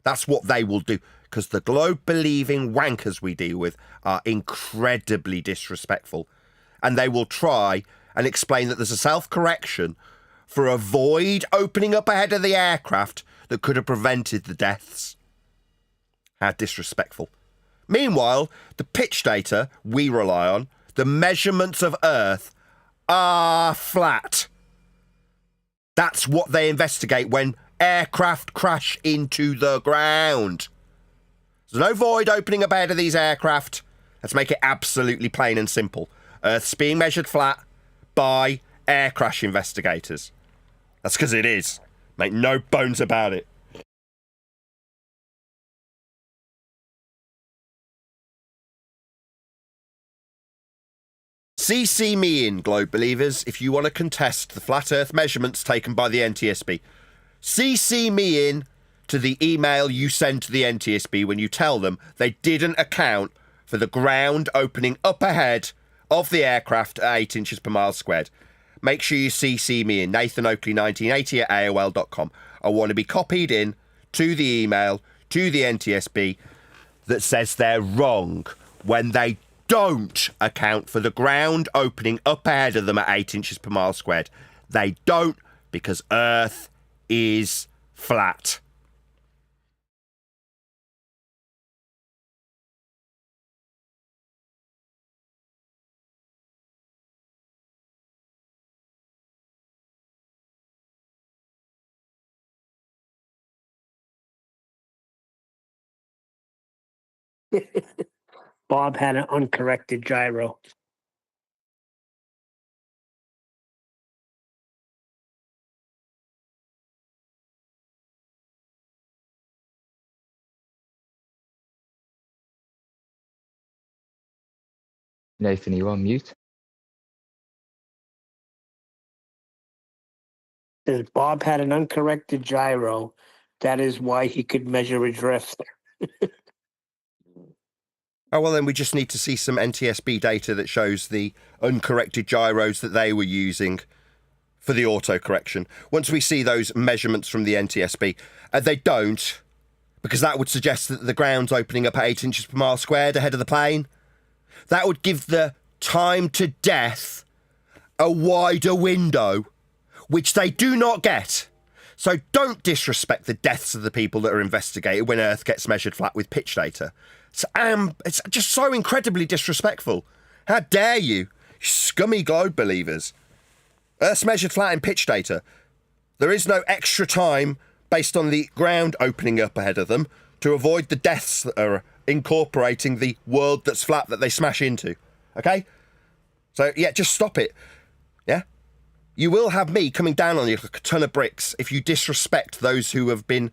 That's what they will do, because the globe-believing wankers we deal with are incredibly disrespectful, and they will try and explain that there's a self-correction for a void opening up ahead of the aircraft that could have prevented the deaths. How disrespectful. Meanwhile, the pitch data we rely on, the measurements of Earth, are flat. That's what they investigate when aircraft crash into the ground. There's no void opening up ahead of these aircraft. Let's make it absolutely plain and simple. Earth's being measured flat by air crash investigators. That's because it is. Make no bones about it. CC me in, globe believers, if you want to contest the flat Earth measurements taken by the NTSB. CC me in to the email you send to the NTSB when you tell them they didn't account for the ground opening up ahead of the aircraft at 8 inches per mile squared. Make sure you CC me in, Nathan Oakley 1980 at AOL.com. I want to be copied in to the email to the NTSB that says they're wrong when they don't account for the ground opening up ahead of them at 8 inches per mile squared. They don't, because Earth is flat. Bob had an uncorrected gyro. Nathan, you on mute? Says Bob had an uncorrected gyro. That is why he could measure a drift. Oh, well, then we just need to see some NTSB data that shows the uncorrected gyros that they were using for the autocorrection. Once we see those measurements from the NTSB, they don't, because that would suggest that the ground's opening up at 8 inches per mile squared ahead of the plane. That would give the time to death a wider window, which they do not get. So don't disrespect the deaths of the people that are investigated when Earth gets measured flat with pitch data. It's just so incredibly disrespectful. How dare you, scummy globe believers. Earth's measured flat in pitch data. There is no extra time based on the ground opening up ahead of them to avoid the deaths that are incorporating the world that's flat that they smash into. Okay? So, yeah, just stop it. Yeah? You will have me coming down on you like a ton of bricks if you disrespect those who have been...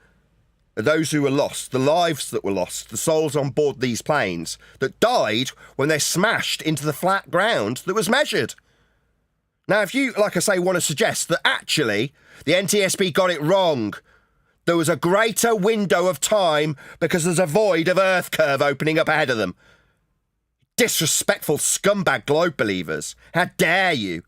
those who were lost, the lives that were lost, the souls on board these planes that died when they smashed into the flat ground that was measured. Now, if you, like I say, want to suggest that actually the NTSB got it wrong, there was a greater window of time because there's a void of Earth curve opening up ahead of them. Disrespectful scumbag globe believers. How dare you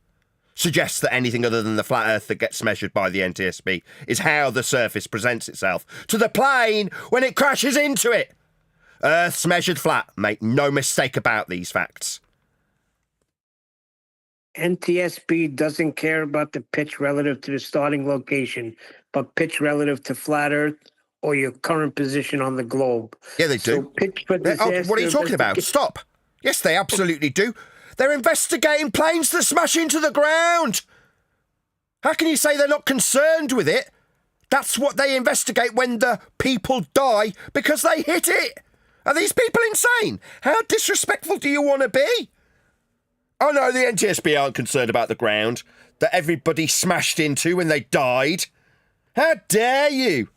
suggest that anything other than the flat Earth that gets measured by the NTSB is how the surface presents itself to the plane when it crashes into it. Earth's measured flat. Make no mistake about these facts. NTSB doesn't care about the pitch relative to the starting location, but pitch relative to flat Earth or your current position on the globe. Yeah, they do. So pitch for disaster. What are you talking about? Stop. Yes, they absolutely do. They're investigating planes that smash into the ground. How can you say they're not concerned with it? That's what they investigate when the people die because they hit it. Are these people insane? How disrespectful do you want to be? Oh no, the NTSB aren't concerned about the ground that everybody smashed into when they died. How dare you?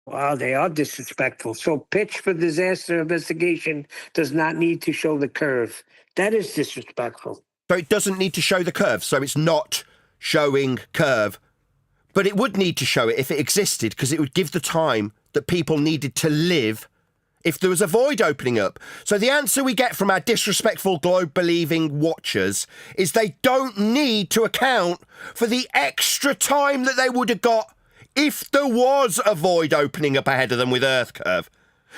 Wow, they are disrespectful. So pitch for disaster investigation does not need to show the curve. That is disrespectful. So it doesn't need to show the curve, so it's not showing curve. But it would need to show it if it existed, because it would give the time that people needed to live if there was a void opening up. So the answer we get from our disrespectful globe-believing watchers is they don't need to account for the extra time that they would have got if there was a void opening up ahead of them with Earth curve.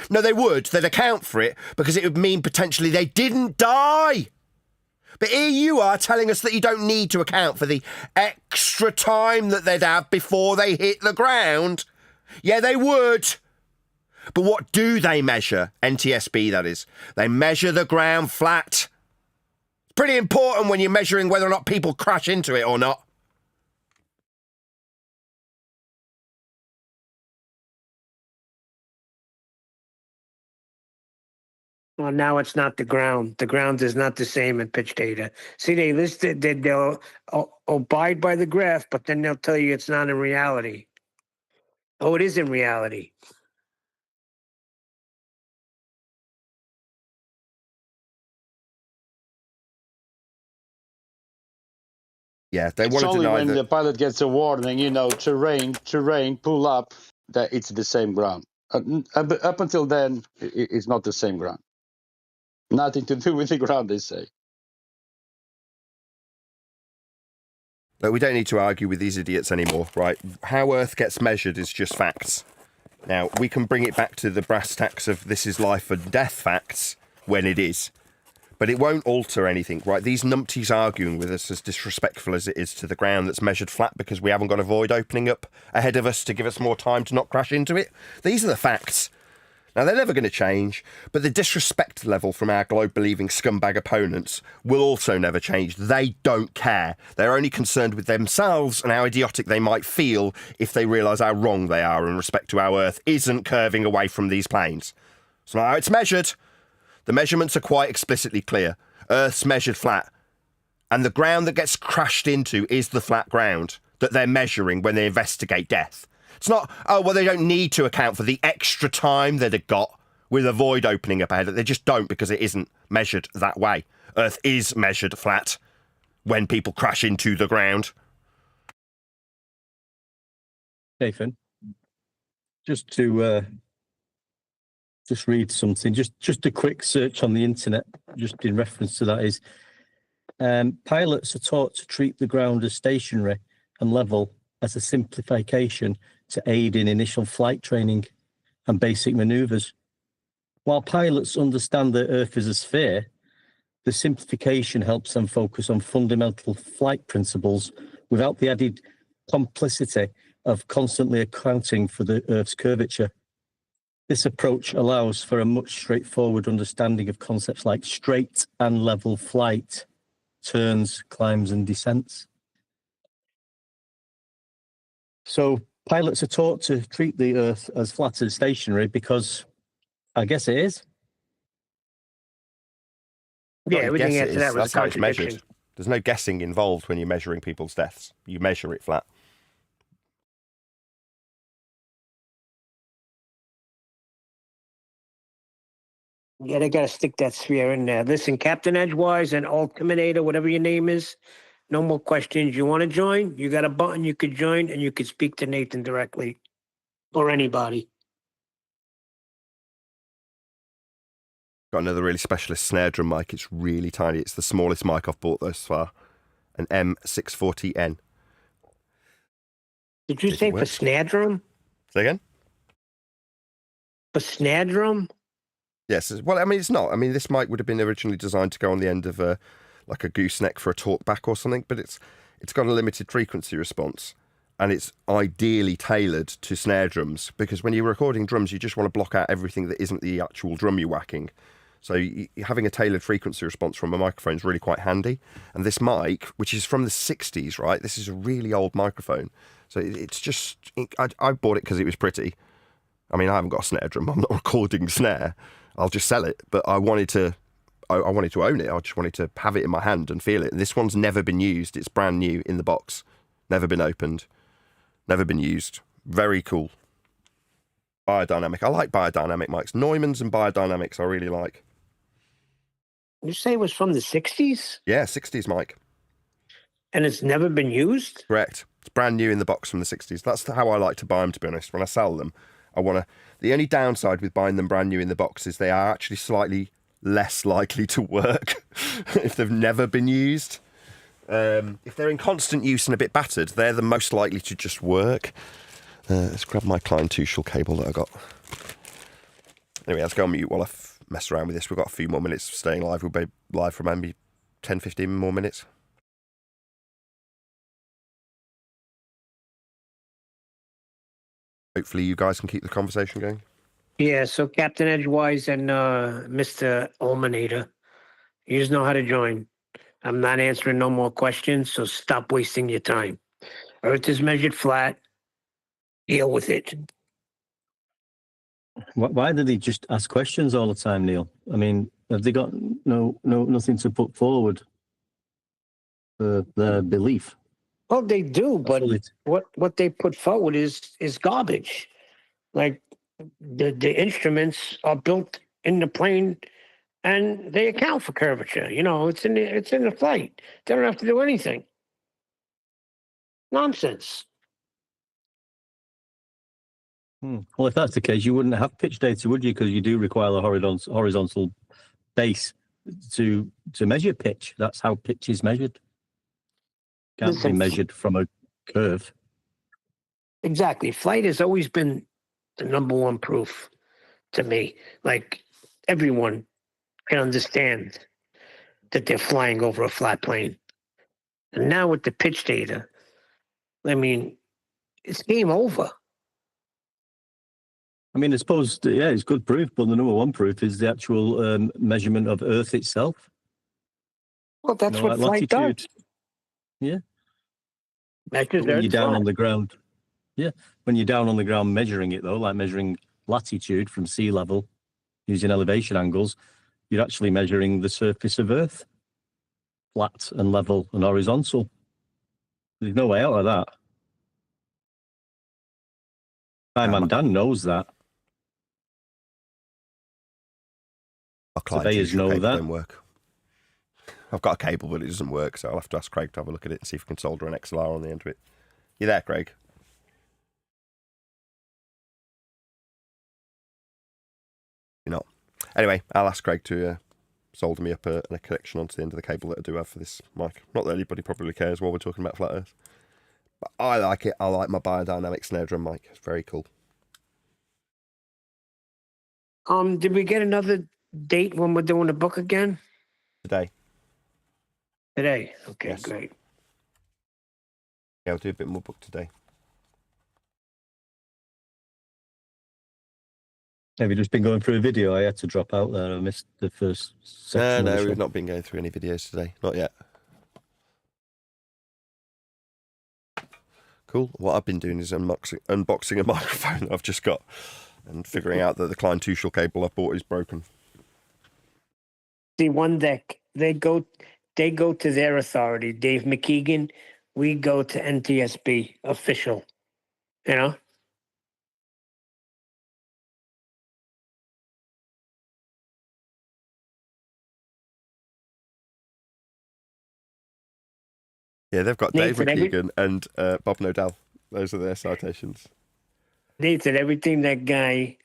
No, they would. They'd account for it because it would mean potentially they didn't die. But here you are telling us that you don't need to account for the extra time that they'd have before they hit the ground. Yeah, they would. But what do they measure? NTSB, that is. They measure the ground flat. It's pretty important when you're measuring whether or not people crash into it or not. Well, now it's not the ground. The ground is not the same in pitch data. See, they listed that they'll abide by the graph, but then they'll tell you it's not in reality. Oh, it is in reality. Yeah, they It's want to only deny when that. the pilot gets a warning, terrain, pull up, that it's the same ground. Up until then, it's not the same ground. Nothing to do with the ground, they say. Look, we don't need to argue with these idiots anymore, right? How Earth gets measured is just facts. Now, we can bring it back to the brass tacks of this is life and death facts when it is. But it won't alter anything, right? These numpties arguing with us, as disrespectful as it is to the ground that's measured flat because we haven't got a void opening up ahead of us to give us more time to not crash into it. These are the facts. Now, they're never going to change, but the disrespect level from our globe-believing scumbag opponents will also never change. They don't care. They're only concerned with themselves and how idiotic they might feel if they realise how wrong they are in respect to how Earth isn't curving away from these planes. It's not how it's measured. The measurements are quite explicitly clear. Earth's measured flat. And the ground that gets crashed into is the flat ground that they're measuring when they investigate death. It's not, oh, well, they don't need to account for the extra time they'd have got with a void opening up ahead. They just don't because it isn't measured that way. Earth is measured flat when people crash into the ground. Nathan, just to just read something, just a quick search on the internet, just in reference to that is, pilots are taught to treat the ground as stationary and level as a simplification to aid in initial flight training and basic maneuvers. While pilots understand that Earth is a sphere, the simplification helps them focus on fundamental flight principles without the added complicity of constantly accounting for the Earth's curvature. This approach allows for a much straightforward understanding of concepts like straight and level flight, turns, climbs, and descents. So pilots are taught to treat the Earth as flat and stationary because I guess it is. Yeah, everything Yes, it after is. that was That's a how it's measured. contradiction. There's no guessing involved when you're measuring people's deaths. You measure it flat. Yeah, they got to stick that sphere in there. Listen, Captain Edgewise and Ultiminator, whatever your name is, no more questions. You want to join? You got a button, you could join, and you could speak to Nathan directly or anybody. Got another really specialist snare drum mic. It's really tiny. It's the smallest mic I've bought thus far. An M640N. Did you say for snare drum? Say again? For snare drum? Yes. Well, I mean, it's not. I mean, this mic would have been originally designed to go on the end of like a gooseneck for a talkback or something, but it's got a limited frequency response, and it's ideally tailored to snare drums because when you're recording drums, you just want to block out everything that isn't the actual drum you're whacking. So having a tailored frequency response from a microphone is really quite handy. And this mic, which is from the 60s, right? This is a really old microphone. So it's just, I bought it because it was pretty. I mean, I haven't got a snare drum. I'm not recording snare. I'll just sell it. But I wanted to own it. I just wanted to have it in my hand and feel it. And this one's never been used. It's brand new in the box. Never been opened. Never been used. Very cool. Biodynamic. I like biodynamic mics. Neumann's and biodynamics I really like. You say it was from the 60s? Yeah, 60s mic. And it's never been used? Correct. It's brand new in the box from the 60s. That's how I like to buy them, to be honest. When I sell them, The only downside with buying them brand new in the box is they are actually slightly less likely to work if they've never been used. If they're in constant use and a bit battered, they're the most likely to just work. Let's grab my Klein Tuchel cable that I got. Anyway, let's go on mute while I mess around with this. We've got a few more minutes staying live. We'll be live for maybe 10, 15 more minutes. Hopefully you guys can keep the conversation going. Yeah, so Captain Edgewise and Mr. Ulminator, you just know how to join. I'm not answering no more questions, so stop wasting your time. Earth is measured flat. Deal with it. Why did he just ask questions all the time, Neil? I mean, have they got nothing to put forward for their belief? Well, they do, but That's what they put forward is garbage. Like the instruments are built in the plane, and they account for curvature. You know, it's in the flight. They don't have to do anything. Nonsense. Well, if that's the case, you wouldn't have pitch data, would you? Because you do require a horizontal base to measure pitch. That's how pitch is measured. Can't be measured from a curve. Exactly. Flight has always been the number one proof to me. Like, everyone can understand that they're flying over a flat plane. And now with the pitch data, I mean, it's game over. I mean, I suppose, yeah, it's good proof, but the number one proof is the actual measurement of Earth itself. Well, that's what like flight does. latitude. Yeah. Measures When you're down flat. on the ground. Yeah. When you're down on the ground measuring it, though, like measuring latitude from sea level using elevation angles, you're actually measuring the surface of Earth. Flat and level and horizontal. There's no way out of that. My man Dan knows that. Surveyors know that. Don't work. I've got a cable, but it doesn't work, so I'll have to ask Craig to have a look at it and see if we can solder an XLR on the end of it. You there, Craig? You're not. Anyway, I'll ask Craig to solder me up a connection onto the end of the cable that I do have for this mic. Not that anybody probably cares while we're talking about flat Earth. But I like it. I like my biodynamic snare drum mic. It's very cool. Did we get another date when we're doing the book again? Today. Today. Okay, Yes. great. Yeah, I'll do a bit more book today. Have you just been going through a video? I had to drop out there. I missed the first section. No, we've not been going through any videos today. Not yet. Cool. What I've been doing is unboxing a microphone that I've just got and figuring out that the Klein Tuchel cable I bought is broken. See, one deck, they go to their authority, Dave McKeegan. We go to NTSB official. You know? Yeah, they've got Dave Nathan, McKeegan and Bob Nodell. Those are their citations. Nathan, everything that guy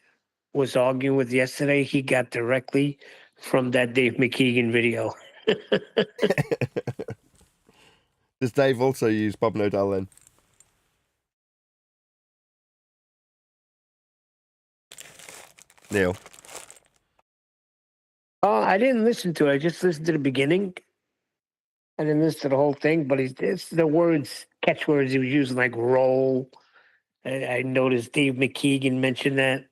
was arguing with yesterday, he got directly from that Dave McKeegan video. Does Dave also use Bob Nodell then? Neil? Oh, I didn't listen to it. I just listened to the beginning. I didn't listen to the whole thing, but it's the catchwords he was using, like roll. I noticed Dave McKeegan mentioned that.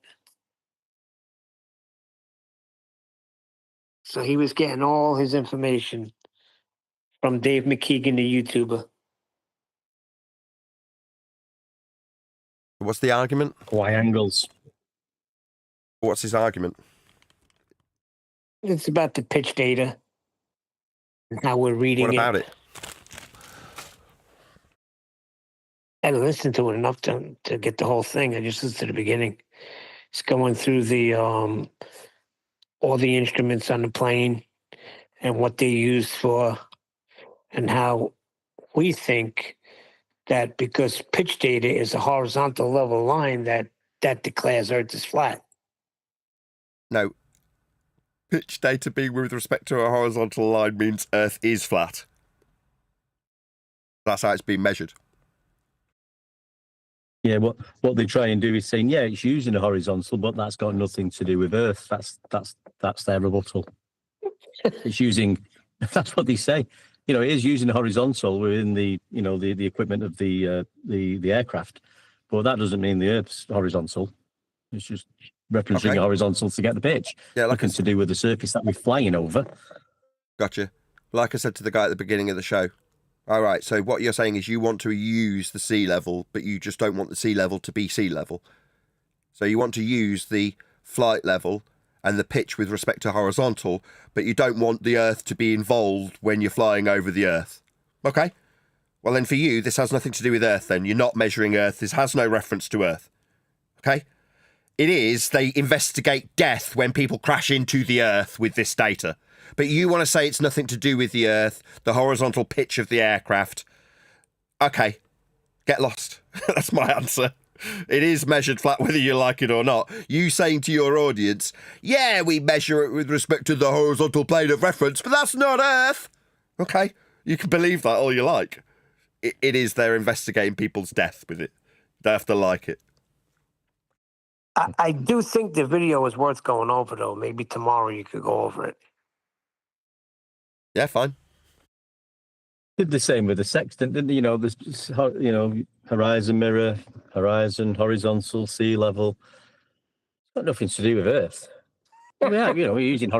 So he was getting all his information from Dave McKeegan, the YouTuber. What's the argument? Y angles. What's his argument? It's about the pitch data and how we're reading What it. about it? I didn't listen to it enough to get the whole thing. I just listened to the beginning. It's going through the all the instruments on the plane and what they use for, and how we think that because pitch data is a horizontal level line, that that declares Earth is flat. No. Pitch data being with respect to a horizontal line means Earth is flat. That's how it's being measured. Yeah, what they try and do is saying, yeah, it's using a horizontal, but that's got nothing to do with Earth. That's their rebuttal. It's using, that's what they say. You know, it is using a horizontal within the, you know, the equipment of the aircraft, but that doesn't mean the Earth's horizontal. It's just referencing a horizontal to get the pitch. Yeah, like nothing to do with the surface that we're flying over. Gotcha. Like I said to the guy at the beginning of the show. All right, so what you're saying is you want to use the sea level, but you just don't want the sea level to be sea level. So you want to use the flight level and the pitch with respect to horizontal, but you don't want the Earth to be involved when you're flying over the Earth. Okay. Well, then for you, this has nothing to do with Earth then. You're not measuring Earth. This has no reference to Earth. Okay? It is, they investigate death when people crash into the Earth with this data. But you want to say it's nothing to do with the Earth, the horizontal pitch of the aircraft. Okay. Get lost. That's my answer. It is measured flat whether you like it or not. You saying to your audience, yeah, we measure it with respect to the horizontal plane of reference, but that's not Earth. Okay. You can believe that all you like. It is, they're investigating people's death with it. They have to like it. I do think the video is worth going over, though. Maybe tomorrow you could go over it. Yeah, fine. Did the same with the sextant, didn't they? You know, this, you know, horizon mirror, horizon, horizontal, sea level. It's got nothing to do with Earth. Yeah, you know, we're using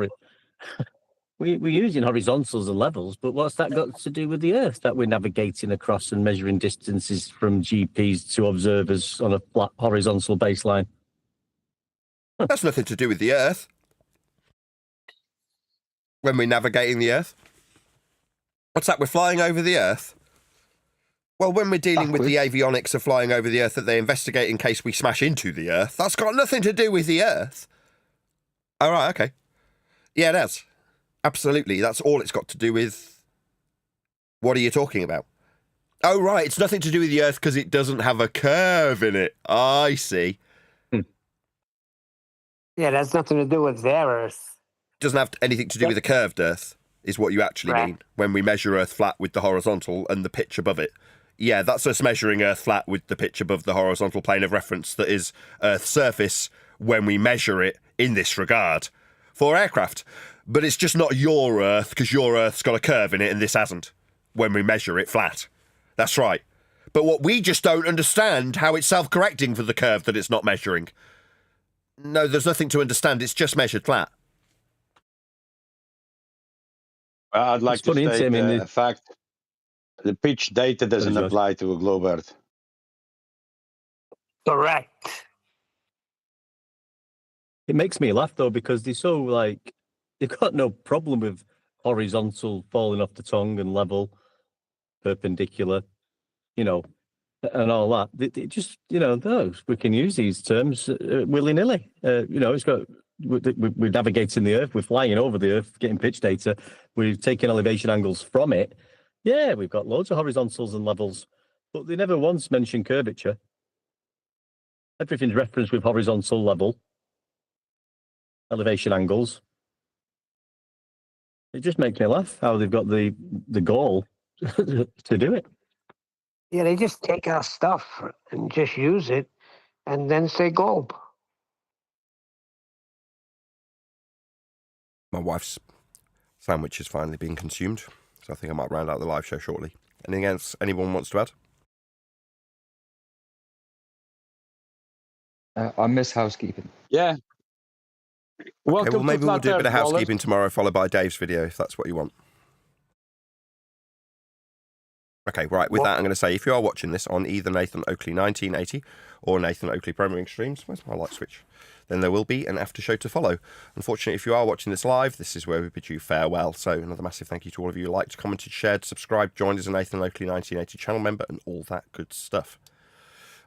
we're using horizontals and levels, but what's that got to do with the Earth that we're navigating across and measuring distances from GPs to observers on a flat horizontal baseline? That's nothing to do with the Earth. When we're navigating the Earth. What's that? We're flying over the Earth? Well, when we're dealing with the avionics of flying over the Earth that they investigate in case we smash into the Earth, that's got nothing to do with the Earth. All right, okay. Yeah, it has. Absolutely. That's all it's got to do with. What are you talking about? Oh, right. It's nothing to do with the Earth because it doesn't have a curve in it. I see. Yeah, that's nothing to do with their Earth. Doesn't have anything to do with a curved Earth, is what you actually mean when we measure Earth flat with the horizontal and the pitch above it. Yeah, that's us measuring Earth flat with the pitch above the horizontal plane of reference that is Earth's surface when we measure it in this regard for aircraft. But it's just not your Earth because your Earth's got a curve in it and this hasn't when we measure it flat. That's right. But what we just don't understand how it's self-correcting for the curve that it's not measuring. No, there's nothing to understand. It's just measured flat. I'd like to state the fact the pitch data doesn't apply to a globe Earth. Correct. It makes me laugh, though, because they're so, like, they've got no problem with horizontal falling off the tongue and level, perpendicular, you know, and all that. They just, you know, we can use these terms willy-nilly. You know, it's got, we're navigating the Earth, we're flying over the Earth, getting pitch data, we're taking elevation angles from it. Yeah, we've got loads of horizontals and levels, but they never once mention curvature. Everything's referenced with horizontal level, elevation angles. It just makes me laugh how they've got the goal to do it. Yeah, they just take our stuff and just use it and then say globe. My wife's sandwich is finally being consumed, so I think I might round out the live show shortly. Anything else anyone wants to add? I miss housekeeping. Yeah. Welcome Okay, well, maybe to we'll do a bit of Flat Earth, housekeeping tomorrow, followed by Dave's video, if that's what you want. Okay, right, with that, I'm going to say, if you are watching this on either Nathan Oakley 1980 or Nathan Oakley Programming Streams, where's my light switch? Then there will be an after show to follow. Unfortunately, if you are watching this live, this is where we bid you farewell. So another massive thank you to all of you who liked, commented, shared, subscribed, joined as a Nathan Oakley 1980 channel member, and all that good stuff.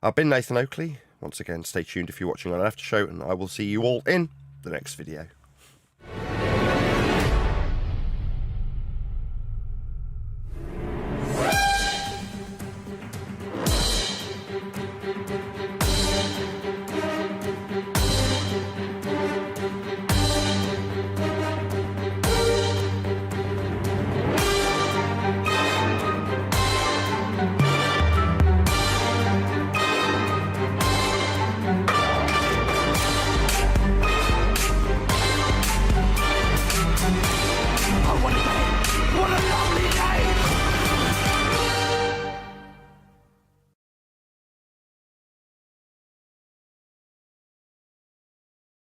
I've been Nathan Oakley. Once again, stay tuned if you're watching on an after show, and I will see you all in the next video.